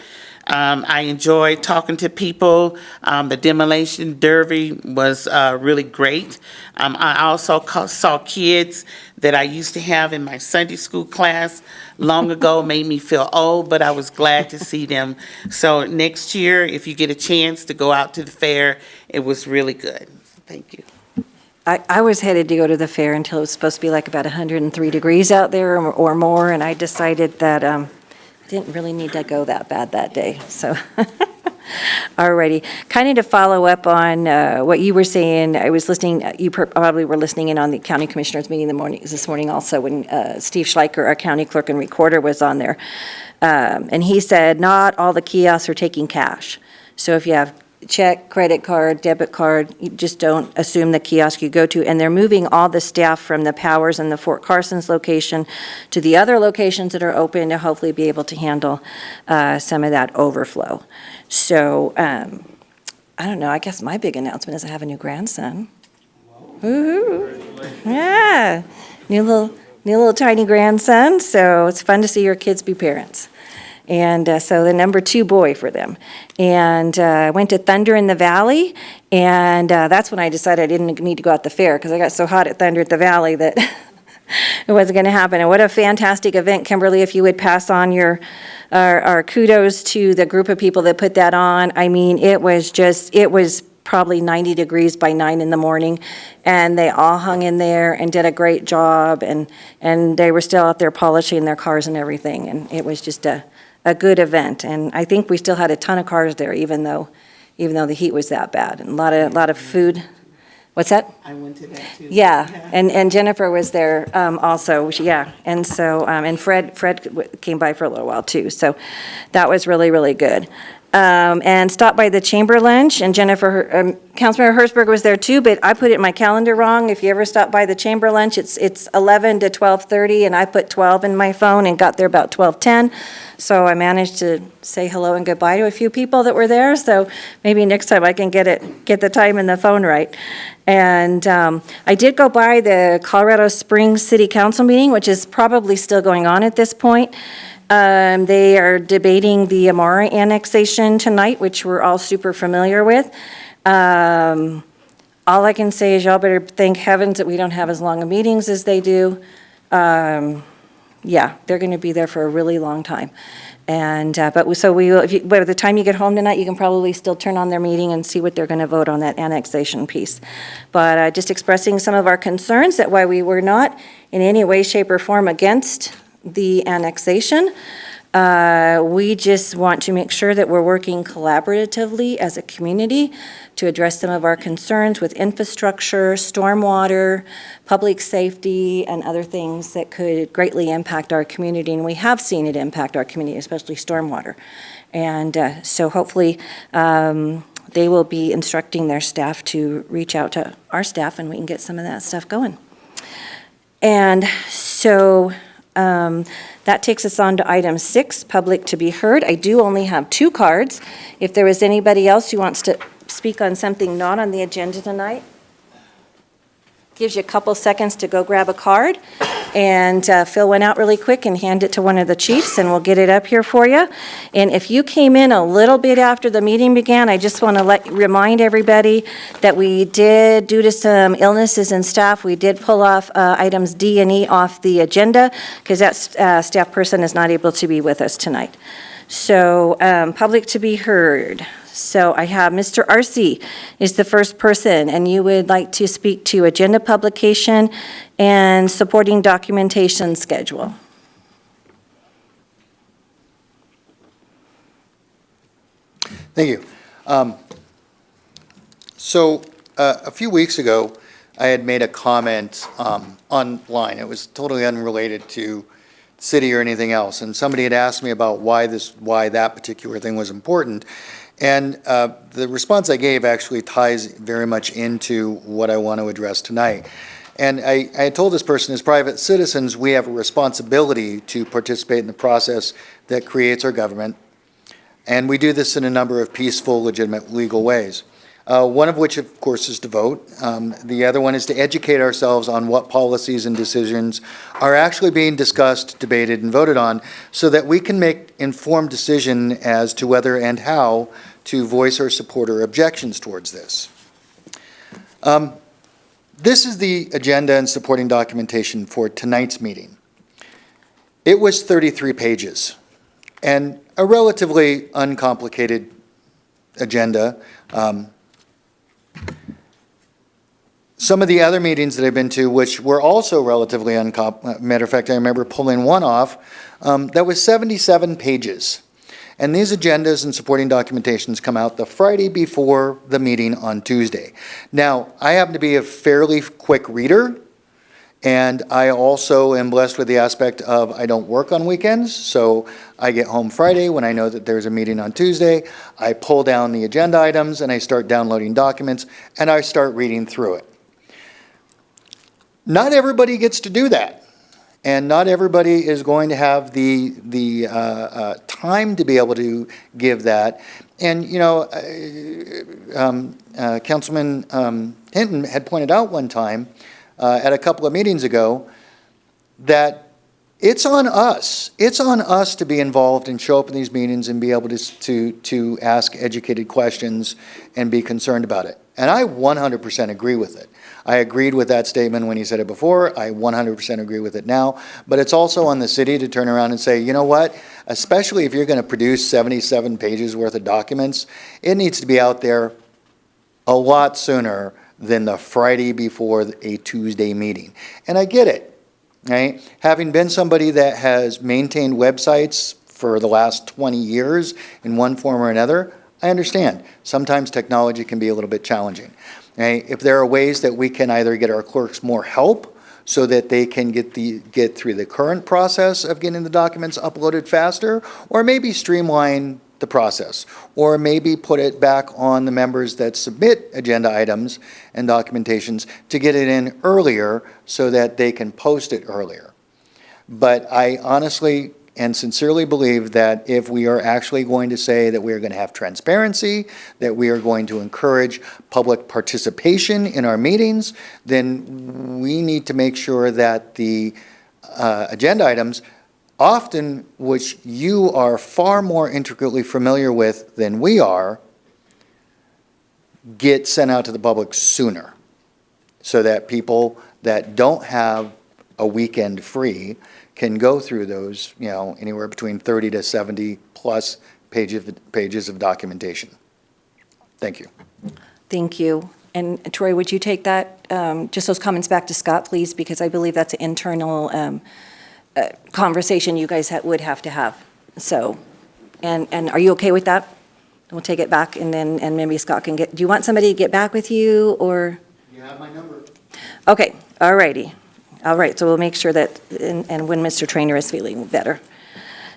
I enjoyed talking to people. The demolition derby was really great. I also saw kids that I used to have in my Sunday school class long ago. Made me feel old, but I was glad to see them. So next year, if you get a chance to go out to the fair, it was really good. Thank you. I was headed to go to the fair until it was supposed to be like about 103 degrees out there or more, and I decided that I didn't really need to go that bad that day, so. Alrighty, kind of to follow up on what you were saying, I was listening, you probably were listening in on the county commissioners meeting this morning also when Steve Schleicher, our county clerk and recorder, was on there. And he said not all the kiosks are taking cash. So if you have check, credit card, debit card, you just don't assume the kiosk you go to. And they're moving all the staff from the Powers and the Fort Carson's location to the other locations that are open to hopefully be able to handle some of that overflow. So, I don't know, I guess my big announcement is I have a new grandson. Woo-hoo. Yeah, new little tiny grandson, so it's fun to see your kids be parents. And so the number 2 boy for them. And I went to Thunder in the Valley, and that's when I decided I didn't need to go out the fair because I got so hot at Thunder at the Valley that it wasn't going to happen. And what a fantastic event, Kimberly, if you would pass on our kudos to the group of people that put that on. I mean, it was probably 90 degrees by 9 in the morning, and they all hung in there and did a great job, and they were still out there polishing their cars and everything, and it was just a good event. And I think we still had a ton of cars there, even though the heat was that bad, and a lot of food. What's that? I went to that too. Yeah, and Jennifer was there also, yeah, and so, and Fred came by for a little while too, so that was really, really good. And stopped by the chamber lunch, and Jennifer, Councilmember Hertzberg was there too, but I put it in my calendar wrong. If you ever stop by the chamber lunch, it's 11 to 12:30, and I put 12 in my phone and got there about 12:10. So I managed to say hello and goodbye to a few people that were there, so maybe next time I can get the time in the phone right. And I did go by the Colorado Springs City Council meeting, which is probably still going on at this point. They are debating the Amara annexation tonight, which we're all super familiar with. All I can say is y'all better thank heavens that we don't have as long of meetings as they do. Yeah, they're going to be there for a really long time. And, but so we will, by the time you get home tonight, you can probably still turn on their meeting and see what they're going to vote on that annexation piece. But just expressing some of our concerns that why we were not in any way, shape, or form against the annexation. We just want to make sure that we're working collaboratively as a community to address some of our concerns with infrastructure, stormwater, public safety, and other things that could greatly impact our community. And we have seen it impact our community, especially stormwater. And so hopefully they will be instructing their staff to reach out to our staff and we can get some of that stuff going. And so that takes us on to item 6, public to be heard. I do only have 2 cards. If there was anybody else who wants to speak on something not on the agenda tonight, gives you a couple seconds to go grab a card and fill one out really quick and hand it to one of the chiefs and we'll get it up here for you. And if you came in a little bit after the meeting began, I just want to remind everybody that we did, due to some illnesses in staff, we did pull off items D and E off the agenda because that staff person is not able to be with us tonight. So public to be heard. So I have Mr. Arce is the first person, and you would like to speak to agenda publication and supporting documentation schedule. Thank you. So a few weeks ago, I had made a comment online. It was totally unrelated to city or anything else. And somebody had asked me about why that particular thing was important. And the response I gave actually ties very much into what I want to address tonight. And I had told this person, as private citizens, we have a responsibility to participate in the process that creates our government. And we do this in a number of peaceful, legitimate, legal ways. One of which, of course, is to vote. The other one is to educate ourselves on what policies and decisions are actually being discussed, debated, and voted on, so that we can make informed decision as to whether and how to voice our support or objections towards this. This is the agenda and supporting documentation for tonight's meeting. It was 33 pages and a relatively uncomplicated agenda. Some of the other meetings that I've been to, which were also relatively matter of fact, I remember pulling one off, that was 77 pages. And these agendas and supporting documentations come out the Friday before the meeting on Tuesday. Now, I happen to be a fairly quick reader, and I also am blessed with the aspect of I don't work on weekends, so I get home Friday when I know that there's a meeting on Tuesday. I pull down the agenda items and I start downloading documents and I start reading through it. Not everybody gets to do that. And not everybody is going to have the time to be able to give that. And, you know, Councilman Hinton had pointed out one time at a couple of meetings ago that it's on us. It's on us to be involved and show up in these meetings and be able to ask educated questions and be concerned about it. And I 100% agree with it. I agreed with that statement when he said it before. I 100% agree with it now. But it's also on the city to turn around and say, you know what? Especially if you're going to produce 77 pages worth of documents, it needs to be out there a lot sooner than the Friday before a Tuesday meeting. And I get it, right? Having been somebody that has maintained websites for the last 20 years in one form or another, I understand. Sometimes technology can be a little bit challenging. Right? If there are ways that we can either get our clerks more help so that they can get through the current process of getting the documents uploaded faster, or maybe streamline the process, or maybe put it back on the members that submit agenda items and documentations to get it in earlier so that they can post it earlier. But I honestly and sincerely believe that if we are actually going to say that we are going to have transparency, that we are going to encourage public participation in our meetings, then we need to make sure that the agenda items, often which you are far more intricately familiar with than we are, get sent out to the public sooner, so that people that don't have a weekend free can go through those, you know, anywhere between 30 to 70 plus pages of documentation. Thank you. Thank you. And Troy, would you take that, just those comments back to Scott, please, because I believe that's an internal conversation you guys would have to have. So, and are you okay with that? We'll take it back, and then maybe Scott can do you want somebody to get back with you, or? You have my number. Okay, all righty. All right, so we'll make sure that, and when Mr. Trainer is feeling better.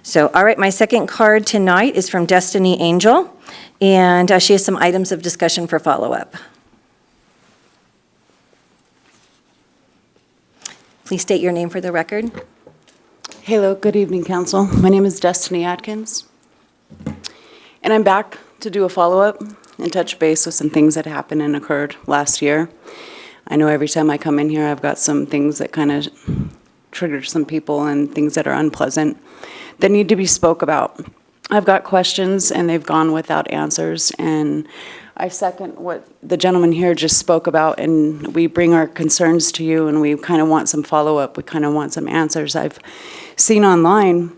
So, all right, my second card tonight is from Destiny Angel, and she has some items of discussion for follow-up. Please state your name for the record. Hello, good evening, Council. My name is Destiny Atkins, and I'm back to do a follow-up and touch base with some things that happened and occurred last year. I know every time I come in here, I've got some things that kind of trigger some people and things that are unpleasant that need to be spoke about. I've got questions and they've gone without answers, and I second what the gentleman here just spoke about, and we bring our concerns to you and we kind of want some follow-up, we kind of want some answers. I've seen online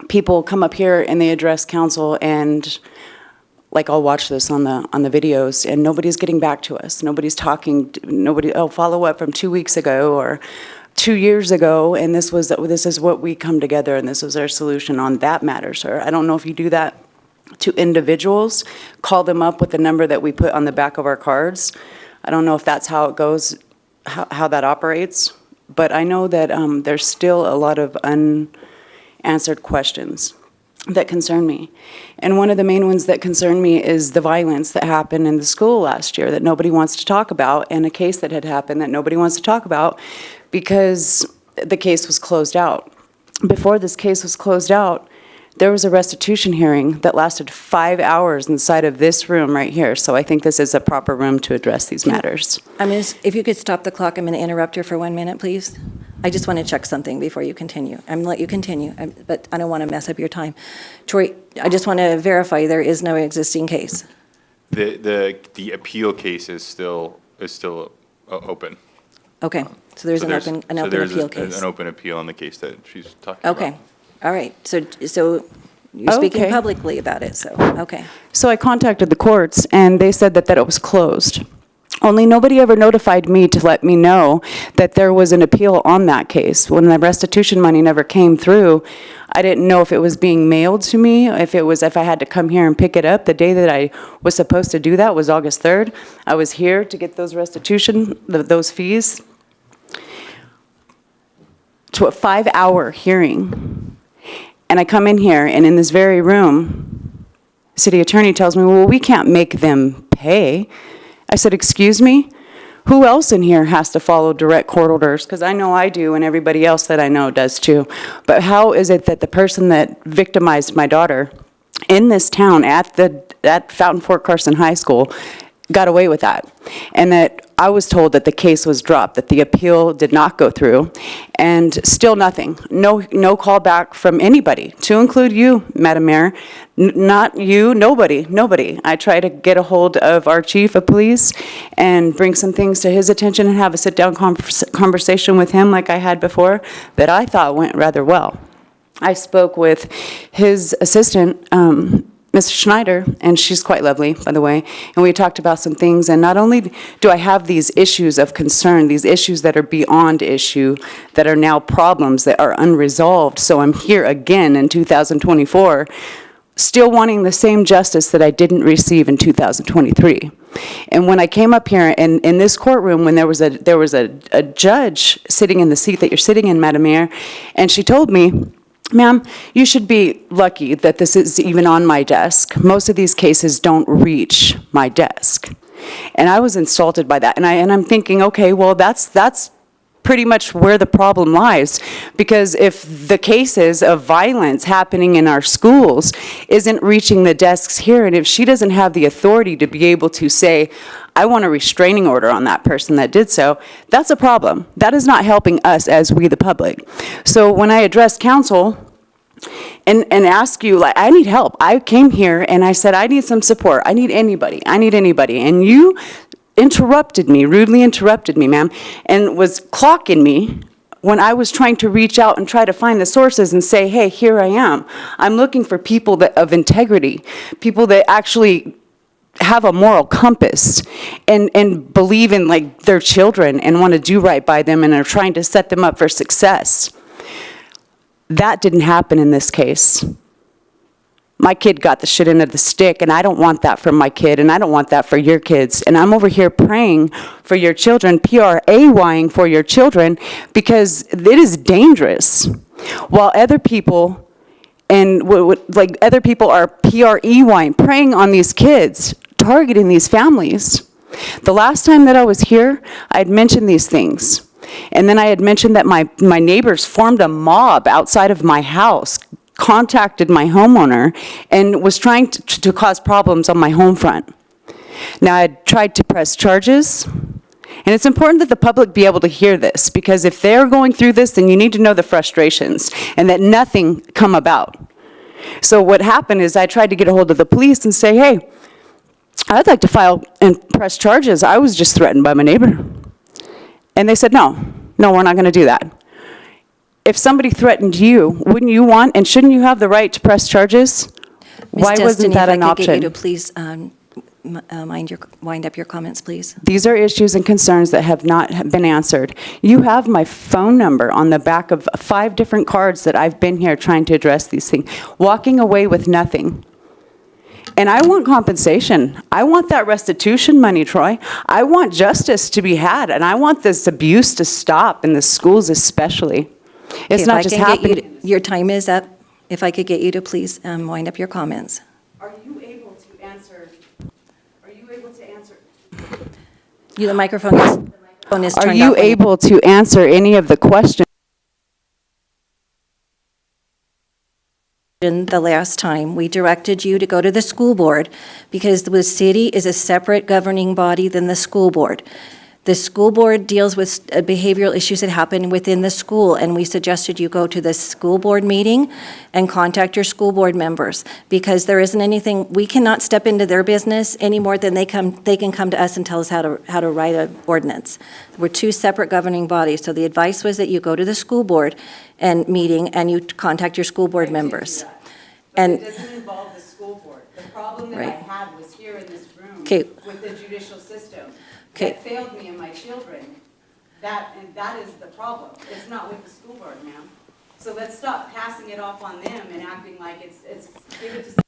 people come up here and they address council, and like I'll watch this on the videos, and nobody's getting back to us. Nobody's talking. Follow up from 2 weeks ago or 2 years ago, and this is what we come together, and this was our solution on that matter, sir. I don't know if you do that to individuals, call them up with the number that we put on the back of our cards. I don't know if that's how it goes, how that operates, but I know that there's still a lot of unanswered questions that concern me. And one of the main ones that concern me is the violence that happened in the school last year that nobody wants to talk about, and a case that had happened that nobody wants to talk about because the case was closed out. Before this case was closed out, there was a restitution hearing that lasted 5 hours inside of this room right here. So I think this is a proper room to address these matters. If you could stop the clock, I'm going to interrupt you for 1 minute, please. I just want to check something before you continue. I'm going to let you continue, but I don't want to mess up your time. Troy, I just want to verify there is no existing case. The appeal case is still open. Okay, so there's an open appeal case. An open appeal on the case that she's talking about. Okay, all right. So you're speaking Okay. publicly about it, so, okay. So I contacted the courts, and they said that it was closed. Only nobody ever notified me to let me know that there was an appeal on that case. When the restitution money never came through, I didn't know if it was being mailed to me, if I had to come here and pick it up. The day that I was supposed to do that was August 3rd. I was here to get those restitution, those fees, to a 5-hour hearing. And I come in here, and in this very room, city attorney tells me, well, we can't make them pay. I said, excuse me? Who else in here has to follow direct court orders? Because I know I do, and everybody else that I know does too. But how is it that the person that victimized my daughter in this town at Fountain Fort Carson High School got away with that? And that I was told that the case was dropped, that the appeal did not go through, and still nothing. No call back from anybody, to include you, Madam Mayor. Not you, nobody. I try to get a hold of our chief of police and bring some things to his attention and have a sit-down conversation with him like I had before that I thought went rather well. I spoke with his assistant, Ms. Schneider, and she's quite lovely, by the way, and we talked about some things, and not only do I have these issues of concern, these issues that are beyond issue, that are now problems that are unresolved, so I'm here again in 2024, still wanting the same justice that I didn't receive in 2023. And when I came up here in this courtroom, when there was a judge sitting in the seat that you're sitting in, Madam Mayor, and she told me, ma'am, you should be lucky that this is even on my desk. Most of these cases don't reach my desk. And I was insulted by that. And I'm thinking, okay, well, that's pretty much where the problem lies. Because if the cases of violence happening in our schools isn't reaching the desks here, and if she doesn't have the authority to be able to say, I want a restraining order on that person that did so, that's a problem. That is not helping us as we, the public. So when I addressed council and asked you, like, I need help. I came here and I said, I need some support. I need anybody. And you rudely interrupted me, ma'am, and was clocking me when I was trying to reach out and try to find the sources and say, hey, here I am. I'm looking for people of integrity, people that actually have a moral compass and believe in like their children and want to do right by them and are trying to set them up for success. That didn't happen in this case. My kid got the shit into the stick, and I don't want that for my kid, and I don't want that for your kids. And I'm over here praying for your children, praying for your children, because it is dangerous. While other people are preying on these kids, targeting these families. The last time that I was here, I had mentioned these things. And then I had mentioned that my neighbors formed a mob outside of my house, contacted my homeowner, and was trying to cause problems on my home front. Now, I had tried to press charges, and it's important that the public be able to hear this, because if they're going through this, then you need to know the frustrations, and that nothing come about. So what happened is I tried to get a hold of the police and say, hey, I'd like to file and press charges. I was just threatened by my neighbor. And they said, no, we're not going to do that. If somebody threatened you, wouldn't you want, and shouldn't you have the right to press charges? Why wasn't that an option? Ms. Destiny, if I could get you to please wind up your comments, please. These are issues and concerns that have not been answered. You have my phone number on the back of 5 different cards that I've been here trying to address these things, walking away with nothing. And I want compensation. I want that restitution money, Troy. I want justice to be had, and I want this abuse to stop in the schools especially. It's If not I just can get you happening. to- Your time is up. If I could get you to please wind up your comments. Are you able to answer? You, the microphone is Are turned you off when able to answer any of the questions? The last time, we directed you to go to the school board because the city is a separate governing body than the school board. The school board deals with behavioral issues that happen within the school, and we suggested you go to the school board meeting and contact your school board members, because there isn't anything, we cannot step into their business any more than they can come to us and tell us how to write an ordinance. We're two separate governing bodies, so the advice was that you go to the school board and meeting, and you contact your school board members. And But it doesn't involve the school board. The problem that I Right. had was here in this room Okay. with the judicial system Okay. that failed me and my children. And that is the problem. It's not with the school board, ma'am. So let's stop passing it off on them and acting like it's give it to somebody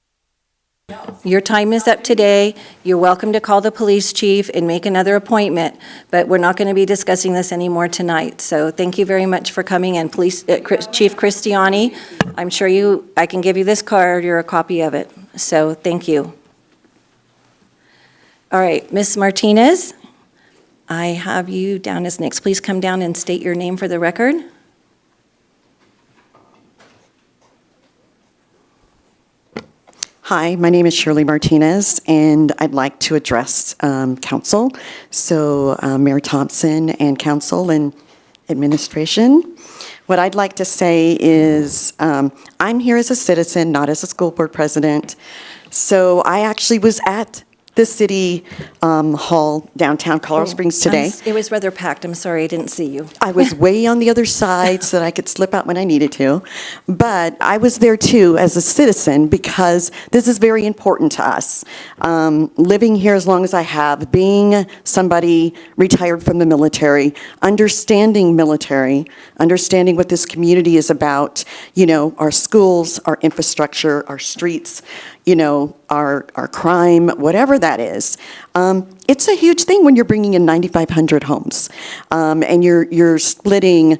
else. your time is up today. You're welcome to call the police chief and make another appointment, but we're not going to be discussing this anymore tonight. So thank you very much for coming in. Chief Cristiani, I'm sure I can give you this card or a copy of it. So thank you. All right, Ms. Martinez, I have you down as next. Please come down and state your name for the record. Hi, my name is Shirley Martinez, and I'd like to address council. So Mayor Thompson and council and administration. What I'd like to say is I'm here as a citizen, not as a school board president. So I actually was at the city hall downtown Colorado Springs today. It was rather packed. I'm sorry, I didn't see you. I was way on the other side so that I could slip out when I needed to. But I was there too as a citizen because this is very important to us. Living here as long as I have, being somebody retired from the military, understanding what this community is about, our schools, our infrastructure, our streets, our crime, whatever that is. It's a huge thing when you're bringing in 9,500 homes, and you're splitting,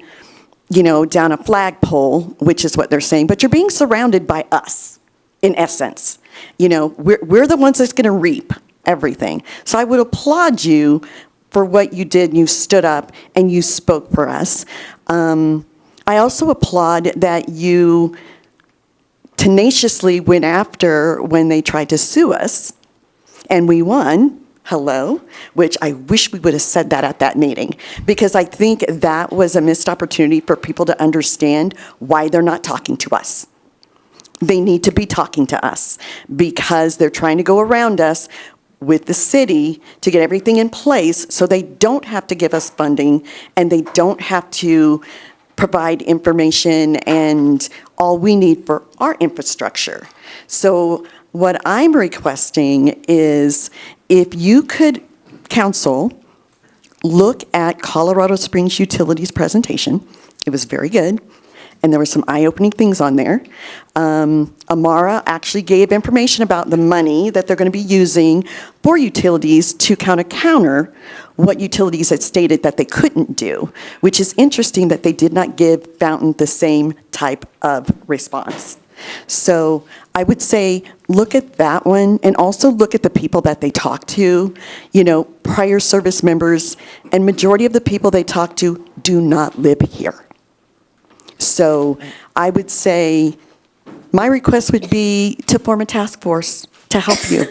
down a flagpole, which is what they're saying, but you're being surrounded by us, in essence. We're the ones that's going to reap everything. So I would applaud you for what you did. You stood up and you spoke for us. I also applaud that you tenaciously went after when they tried to sue us, and we won. Hello, which I wish we would have said that at that meeting, because I think that was a missed opportunity for people to understand why they're not talking to us. They need to be talking to us because they're trying to go around us with the city to get everything in place so they don't have to give us funding and they don't have to provide information and all we need for our infrastructure. So what I'm requesting is if you could, council, look at Colorado Springs Utilities presentation. It was very good, and there were some eye-opening things on there. Amara actually gave information about the money that they're going to be using for utilities to counter what utilities had stated that they couldn't do, which is interesting that they did not give Fountain the same type of response. So I would say look at that one and also look at the people that they talk to, prior service members, and majority of the people they talk to do not live here. So I would say my request would be to form a task force to help you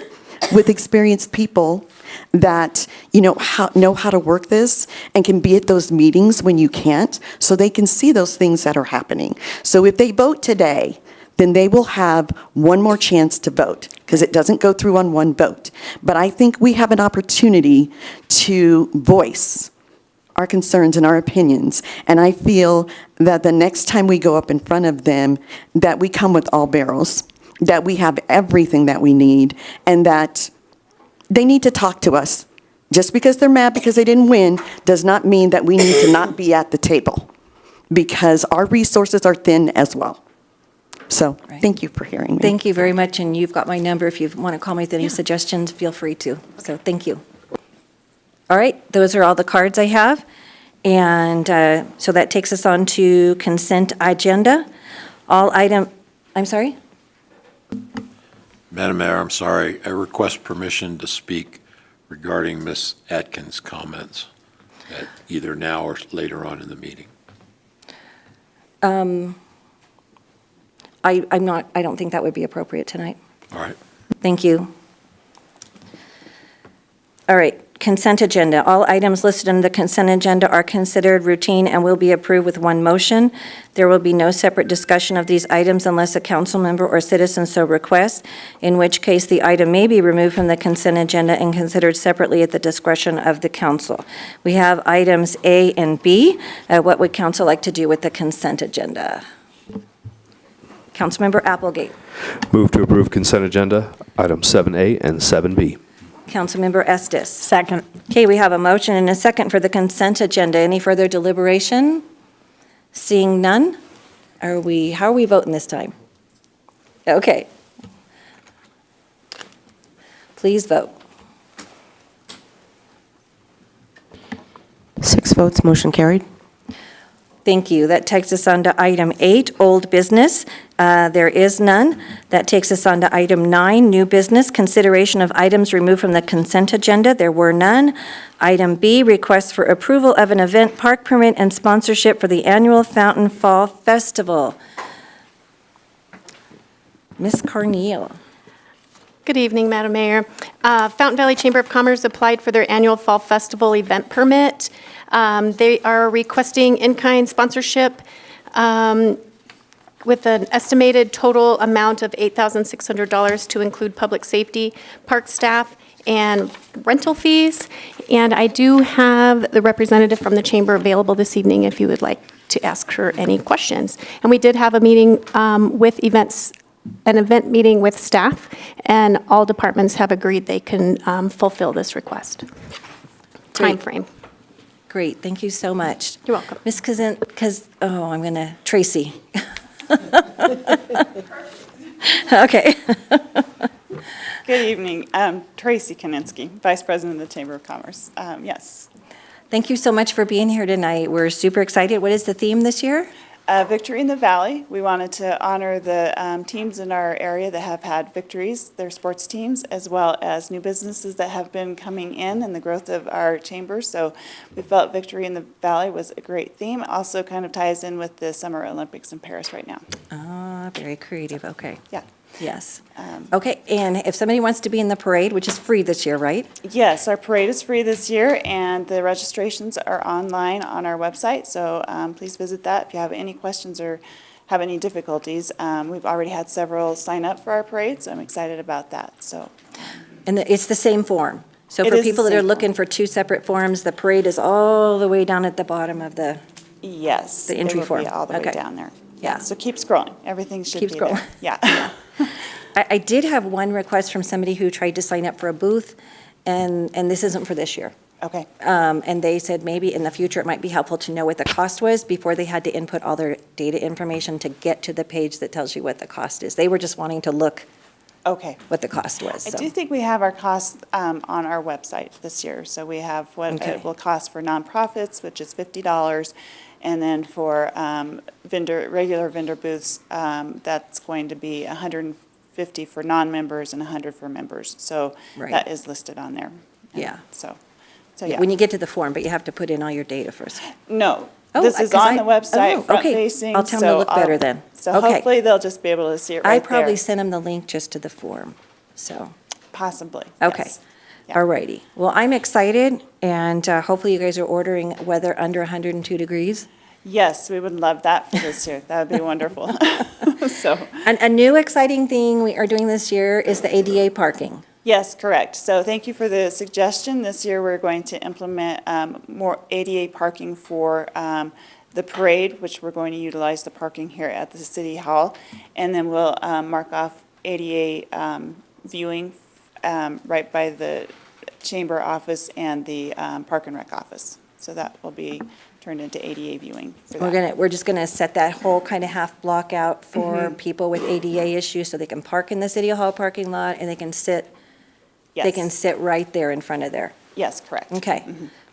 with experienced people that know how to work this and can be at those meetings when you can't, so they can see those things that are happening. So if they vote today, then they will have one more chance to vote, because it doesn't go through on one vote. But I think we have an opportunity to voice our concerns and our opinions, and I feel that the next time we go up in front of them, that we come with all barrels, that we have everything that we need, and that they need to talk to us. Just because they're mad because they didn't win does not mean that we need to not be at the table, because our resources are thin as well. So thank you for hearing me. Thank you very much, and you've got my number. If you want to call me with any suggestions, feel free to. So thank you. All right, those are all the cards I have. And so that takes us on to consent agenda. I'm sorry? Madam Mayor, I'm sorry, I request permission to speak regarding Ms. Atkins' comments, either now or later on in the meeting. I don't think that would be appropriate tonight. All right. Thank you. All right, consent agenda. All items listed in the consent agenda are considered routine and will be approved with one motion. There will be no separate discussion of these items unless a council member or citizen so requests, in which case the item may be removed from the consent agenda and considered separately at the discretion of the council. We have items A and B. What would council like to do with the consent agenda? Councilmember Applegate. Move to approve consent agenda, items 7A and 7B. Councilmember Estes. Second. Okay, we have a motion and a second for the consent agenda. Any further deliberation? Seeing none? How are we voting this time? Okay. Please vote. 6 votes, motion carried. Thank you. That takes us on to item 8, old business. There is none. That takes us on to item 9, new business, consideration of items removed from the consent agenda. There were none. Item B, request for approval of an event park permit and sponsorship for the annual Fountain Fall Festival. Ms. Carneal. Good evening, Madam Mayor. Fountain Valley Chamber of Commerce applied for their annual Fall Festival event permit. They are requesting in-kind sponsorship with an estimated total amount of $8,600 to include public safety, park staff, and rental fees. And I do have the representative from the chamber available this evening if you would like to ask her any questions. And we did have a meeting with an event meeting with staff, and all departments have agreed they can fulfill this request. Timeframe. Great, thank you so much. You're welcome. Ms. Tracy. Okay. Good evening. Tracy Kaninsky, Vice President of the Chamber of Commerce. Yes. Thank you so much for being here tonight. We're super excited. What is the theme this year? Victory in the Valley. We wanted to honor the teams in our area that have had victories, their sports teams, as well as new businesses that have been coming in and the growth of our chamber. So we felt Victory in the Valley was a great theme. It also kind of ties in with the Summer Olympics in Paris right now. Ah, very creative. Okay. Yeah. Yes. Okay, and if somebody wants to be in the parade, which is free this year, right? Yes, our parade is free this year, and the registrations are online on our website, so please visit that if you have any questions or have any difficulties. We've already had several sign up for our parade, so I'm excited about that, so. And it's the same form? So It for is the people that are same looking for two separate forms, the parade is all the way down at the bottom of the... Yes. The entry it will form. be all the way Okay. down there. Yeah. So keep scrolling, everything should be Keep there. scrolling. Yeah. I did have one request from somebody who tried to sign up for a booth, and this isn't for this year. Okay. And they said maybe in the future it might be helpful to know what the cost was before they had to input all their data information to get to the page that tells you what the cost is. They were just wanting to look Okay. what the cost was. I so. do think we have our costs on our website this year. So we have what Okay. it will cost for nonprofits, which is $50, and then for regular vendor booths, that's going to be $150 for non-members and $100 for members. So Right. that is listed on there. And Yeah. So yeah. When you get to the form, but you have to put in all your data first. No, Oh, this is 'cause on the website, okay. front-facing. I'll tell them to so look better then. So Okay. hopefully they'll just be able to see it right I there. probably sent them the link just to the form, so. Possibly, Okay. yes. All righty. Well, I'm excited, and hopefully you guys are ordering weather under 102 degrees. Yes, we would love that for this year. That would be wonderful. So. A new exciting thing we are doing this year is the ADA parking. Yes, correct. So thank you for the suggestion. This year, we're going to implement more ADA parking for the parade, which we're going to utilize the parking here at the City Hall. And then we'll mark off ADA viewing right by the Chamber office and the Park and Rec office. So that will be turned into ADA viewing for We're that. we're just gonna set that whole kind of half block out for people with ADA issues, so they can park in the City Hall parking lot, and they can sit Yes. right there in front of there. Yes, correct. Okay,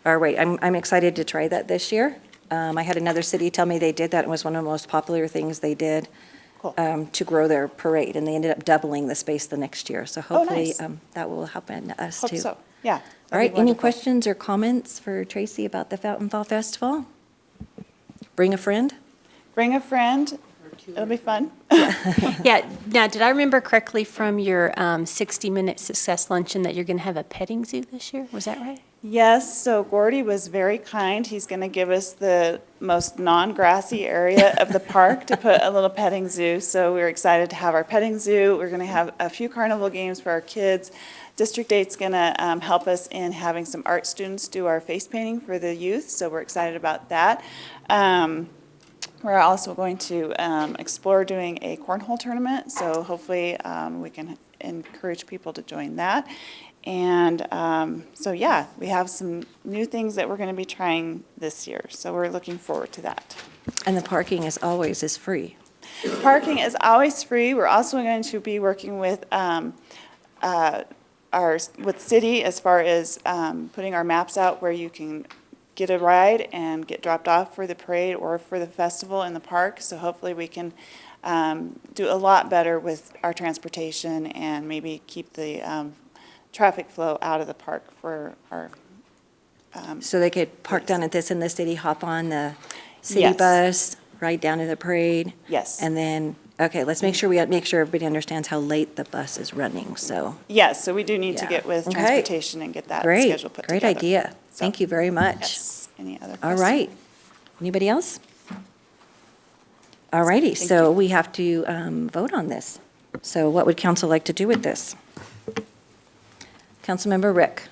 all right, I'm excited to try that this year. I had another city tell me they did that, and it was one of the most popular things they did to grow their parade, and they ended up doubling the space the next year, so hopefully nice. that will happen to us Hope too. so, yeah. All that'd right, be any wonderful. questions or comments for Tracy about the Fountain Fall Festival? Bring a friend? Bring a friend, it'll be fun. Yeah, now, did I remember correctly from your 60-minute success luncheon that you're going to have a petting zoo this year? Was that right? Yes, so Gordy was very kind. He's going to give us the most non-grassy area of the park to put a little petting zoo. So we're excited to have our petting zoo. We're going to have a few carnival games for our kids. District 8's going to help us in having some art students do our face painting for the youth, so we're excited about that. We're also going to explore doing a cornhole tournament, so hopefully we can encourage people to join that. And so, yeah, we have some new things that we're going to be trying this year, so we're looking forward to that. And the parking is free. Parking is always free. We're also going to be working with with city as far as putting our maps out where you can get a ride and get dropped off for the parade or for the festival in the park. So hopefully we can do a lot better with our transportation and maybe keep the traffic flow out of the park for our. So they could park down at this in the city, hop on the city Yes. bus, ride down to the parade? Yes. And then, okay, let's make sure everybody understands how late the bus is running, so. Yes, so we do need to Yeah. get with Okay. transportation and get that Great, schedule put together. great idea. Thank you very much. Yes. Any other All questions? right. Anybody else? All righty, so we have to vote on this. So what would council like to do with this? Councilmember Rick.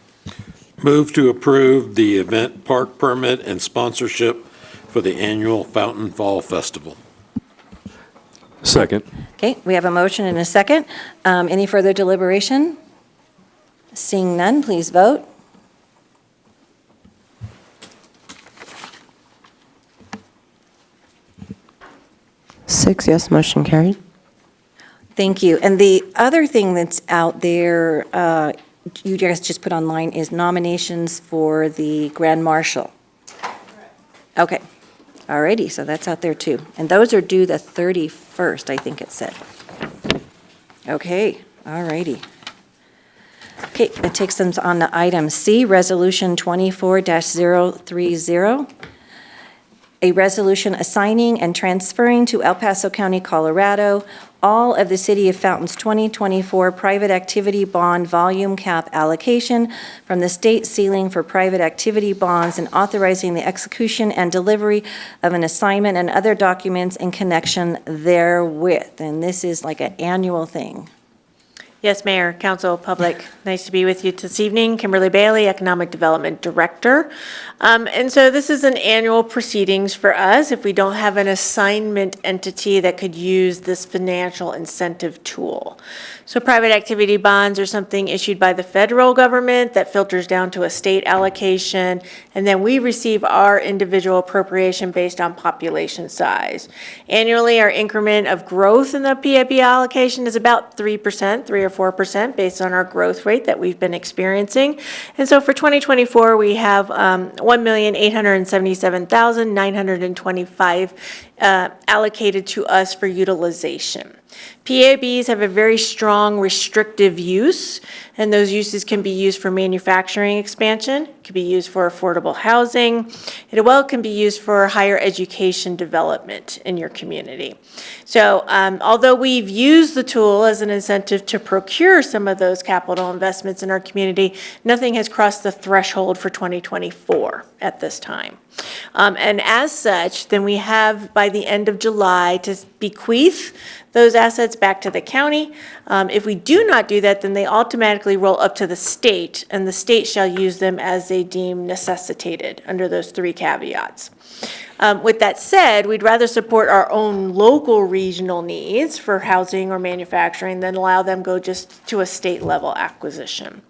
Move to approve the event park permit and sponsorship for the annual Fountain Fall Festival. Second. Okay, we have a motion and a second. Any further deliberation? Seeing none, please vote. Six yes, motion carried. Thank you. And the other thing that's out there, you guys just put online, is nominations for the Grand Marshal. Okay, all righty, so that's out there too. And those are due the 31st, I think it said. Okay, all righty. Okay, that takes us on to item C, Resolution 24-030. A resolution assigning and transferring to El Paso County, Colorado, all of the City of Fountain's 2024 private activity bond volume cap allocation from the state ceiling for private activity bonds and authorizing the execution and delivery of an assignment and other documents in connection therewith. And this is like an annual thing. Yes, Mayor, Council, Public, nice to be with you this evening. Kimberly Bailey, Economic Development Director. And so this is an annual proceedings for us if we don't have an assignment entity that could use this financial incentive tool. So private activity bonds are something issued by the federal government that filters down to a state allocation, and then we receive our individual appropriation based on population size. Annually, our increment of growth in the PAB allocation is about 3%, 3 or 4% based on our growth rate that we've been experiencing. And so for 2024, we have $1,877,925 allocated to us for utilization. PABs have a very strong restrictive use, and those uses can be used for manufacturing expansion, can be used for affordable housing, it can be used for higher education development in your community. So although we've used the tool as an incentive to procure some of those capital investments in our community, nothing has crossed the threshold for 2024 at this time. And as such, then we have by the end of July to bequeath those assets back to the county. If we do not do that, then they automatically roll up to the state, and the state shall use them as they deem necessitated under those three caveats. With that said, we'd rather support our own local regional needs for housing or manufacturing than allow them go just to a state level acquisition.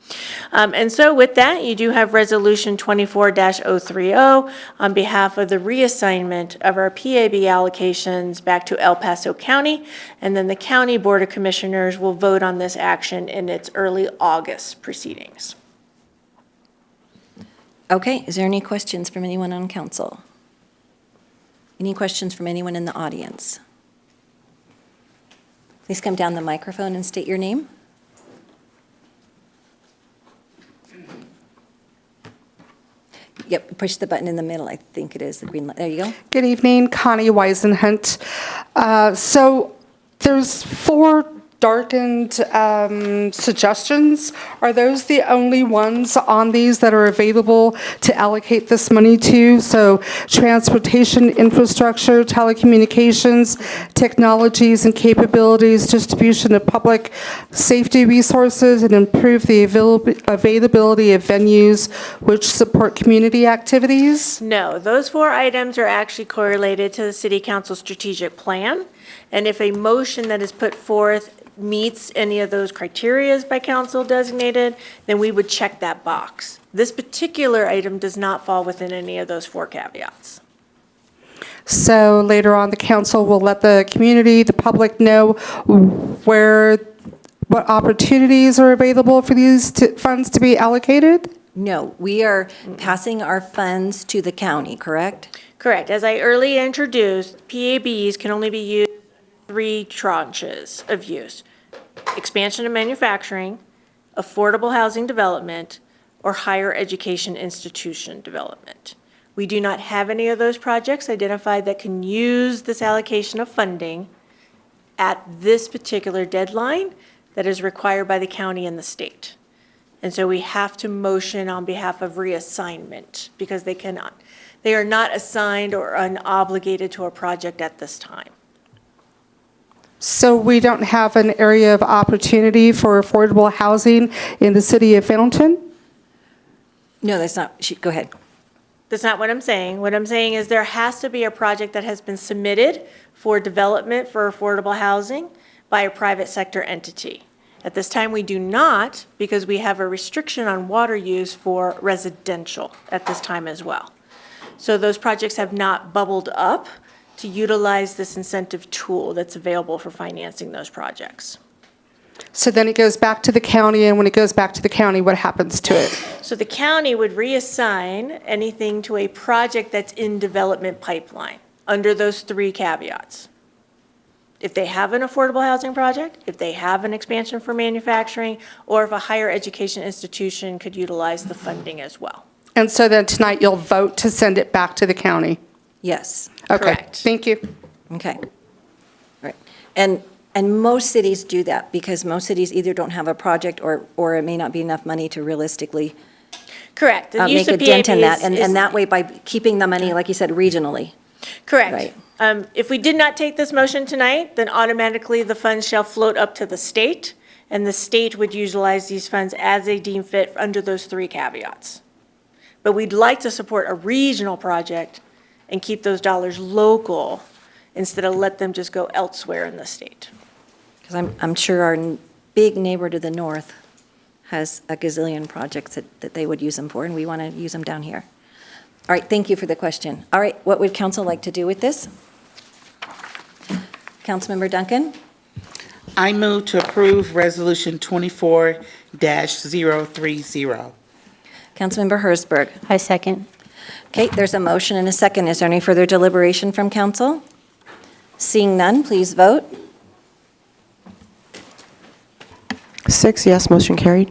And so with that, you do have Resolution 24-030 on behalf of the reassignment of our PAB allocations back to El Paso County, and then the County Board of Commissioners will vote on this action in its early August proceedings. Okay, is there any questions from anyone on council? Any questions from anyone in the audience? Please come down the microphone and state your name. Yep, push the button in the middle, I think it is, the green light. There you go. Good evening, Connie Weisenhunt. So there's 4 darkened suggestions. Are those the only ones on these that are available to allocate this money to? So transportation infrastructure, telecommunications, technologies and capabilities, distribution of public safety resources, and improve the availability of venues which support community activities? No, those 4 items are actually correlated to the City Council strategic plan. And if a motion that is put forth meets any of those criterias by council designated, then we would check that box. This particular item does not fall within any of those 4 caveats. So later on, the council will let the community, the public know what opportunities are available for these funds to be allocated? No, we are passing our funds to the county, correct? Correct. As I earlier introduced, PABs can only be used in 3 tranches of use: expansion of manufacturing, affordable housing development, or higher education institution development. We do not have any of those projects identified that can use this allocation of funding at this particular deadline that is required by the county and the state. And so we have to motion on behalf of reassignment because they cannot. They are not assigned or unobligated to a project at this time. So we don't have an area of opportunity for affordable housing in the city of Fountain? No, that's not, go ahead. That's not what I'm saying. What I'm saying is there has to be a project that has been submitted for development for affordable housing by a private sector entity. At this time, we do not, because we have a restriction on water use for residential at this time as well. So those projects have not bubbled up to utilize this incentive tool that's available for financing those projects. So then it goes back to the county, and when it goes back to the county, what happens to it? So the county would reassign anything to a project that's in development pipeline under those 3 caveats. If they have an affordable housing project, if they have an expansion for manufacturing, or if a higher education institution could utilize the funding as well. And so then tonight you'll vote to send it back to the county? Yes. Okay, Correct. thank you. Okay. All right. And most cities do that because most cities either don't have a project or it may not be enough money to realistically Correct. The use make a of dent in PABs that. is- And that way, by keeping the money, like you said, regionally. Correct. Right. If we did not take this motion tonight, then automatically the funds shall float up to the state, and the state would utilize these funds as they deem fit under those 3 caveats. But we'd like to support a regional project and keep those dollars local instead of let them just go elsewhere in the state. Because I'm sure our big neighbor to the north has a gazillion projects that they would use them for, and we want to use them down here. All right, thank you for the question. All right, what would council like to do with this? Councilmember Duncan? I move to approve Resolution 24-030. Councilmember Hersberg? I second. Okay, there's a motion and a second. Is there any further deliberation from council? Seeing none, please vote. 6 yes, motion carried.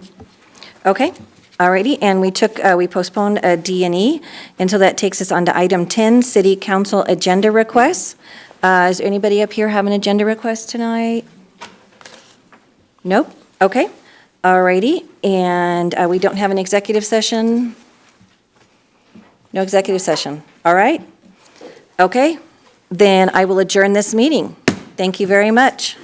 Okay, all righty, and we postponed D and E, and so that takes us on to item 10, City Council Agenda Requests. Is there anybody up here have an agenda request tonight? Nope, okay, all righty, and we don't have an executive session? No executive session, all right. Okay, then I will adjourn this meeting. Thank you very much.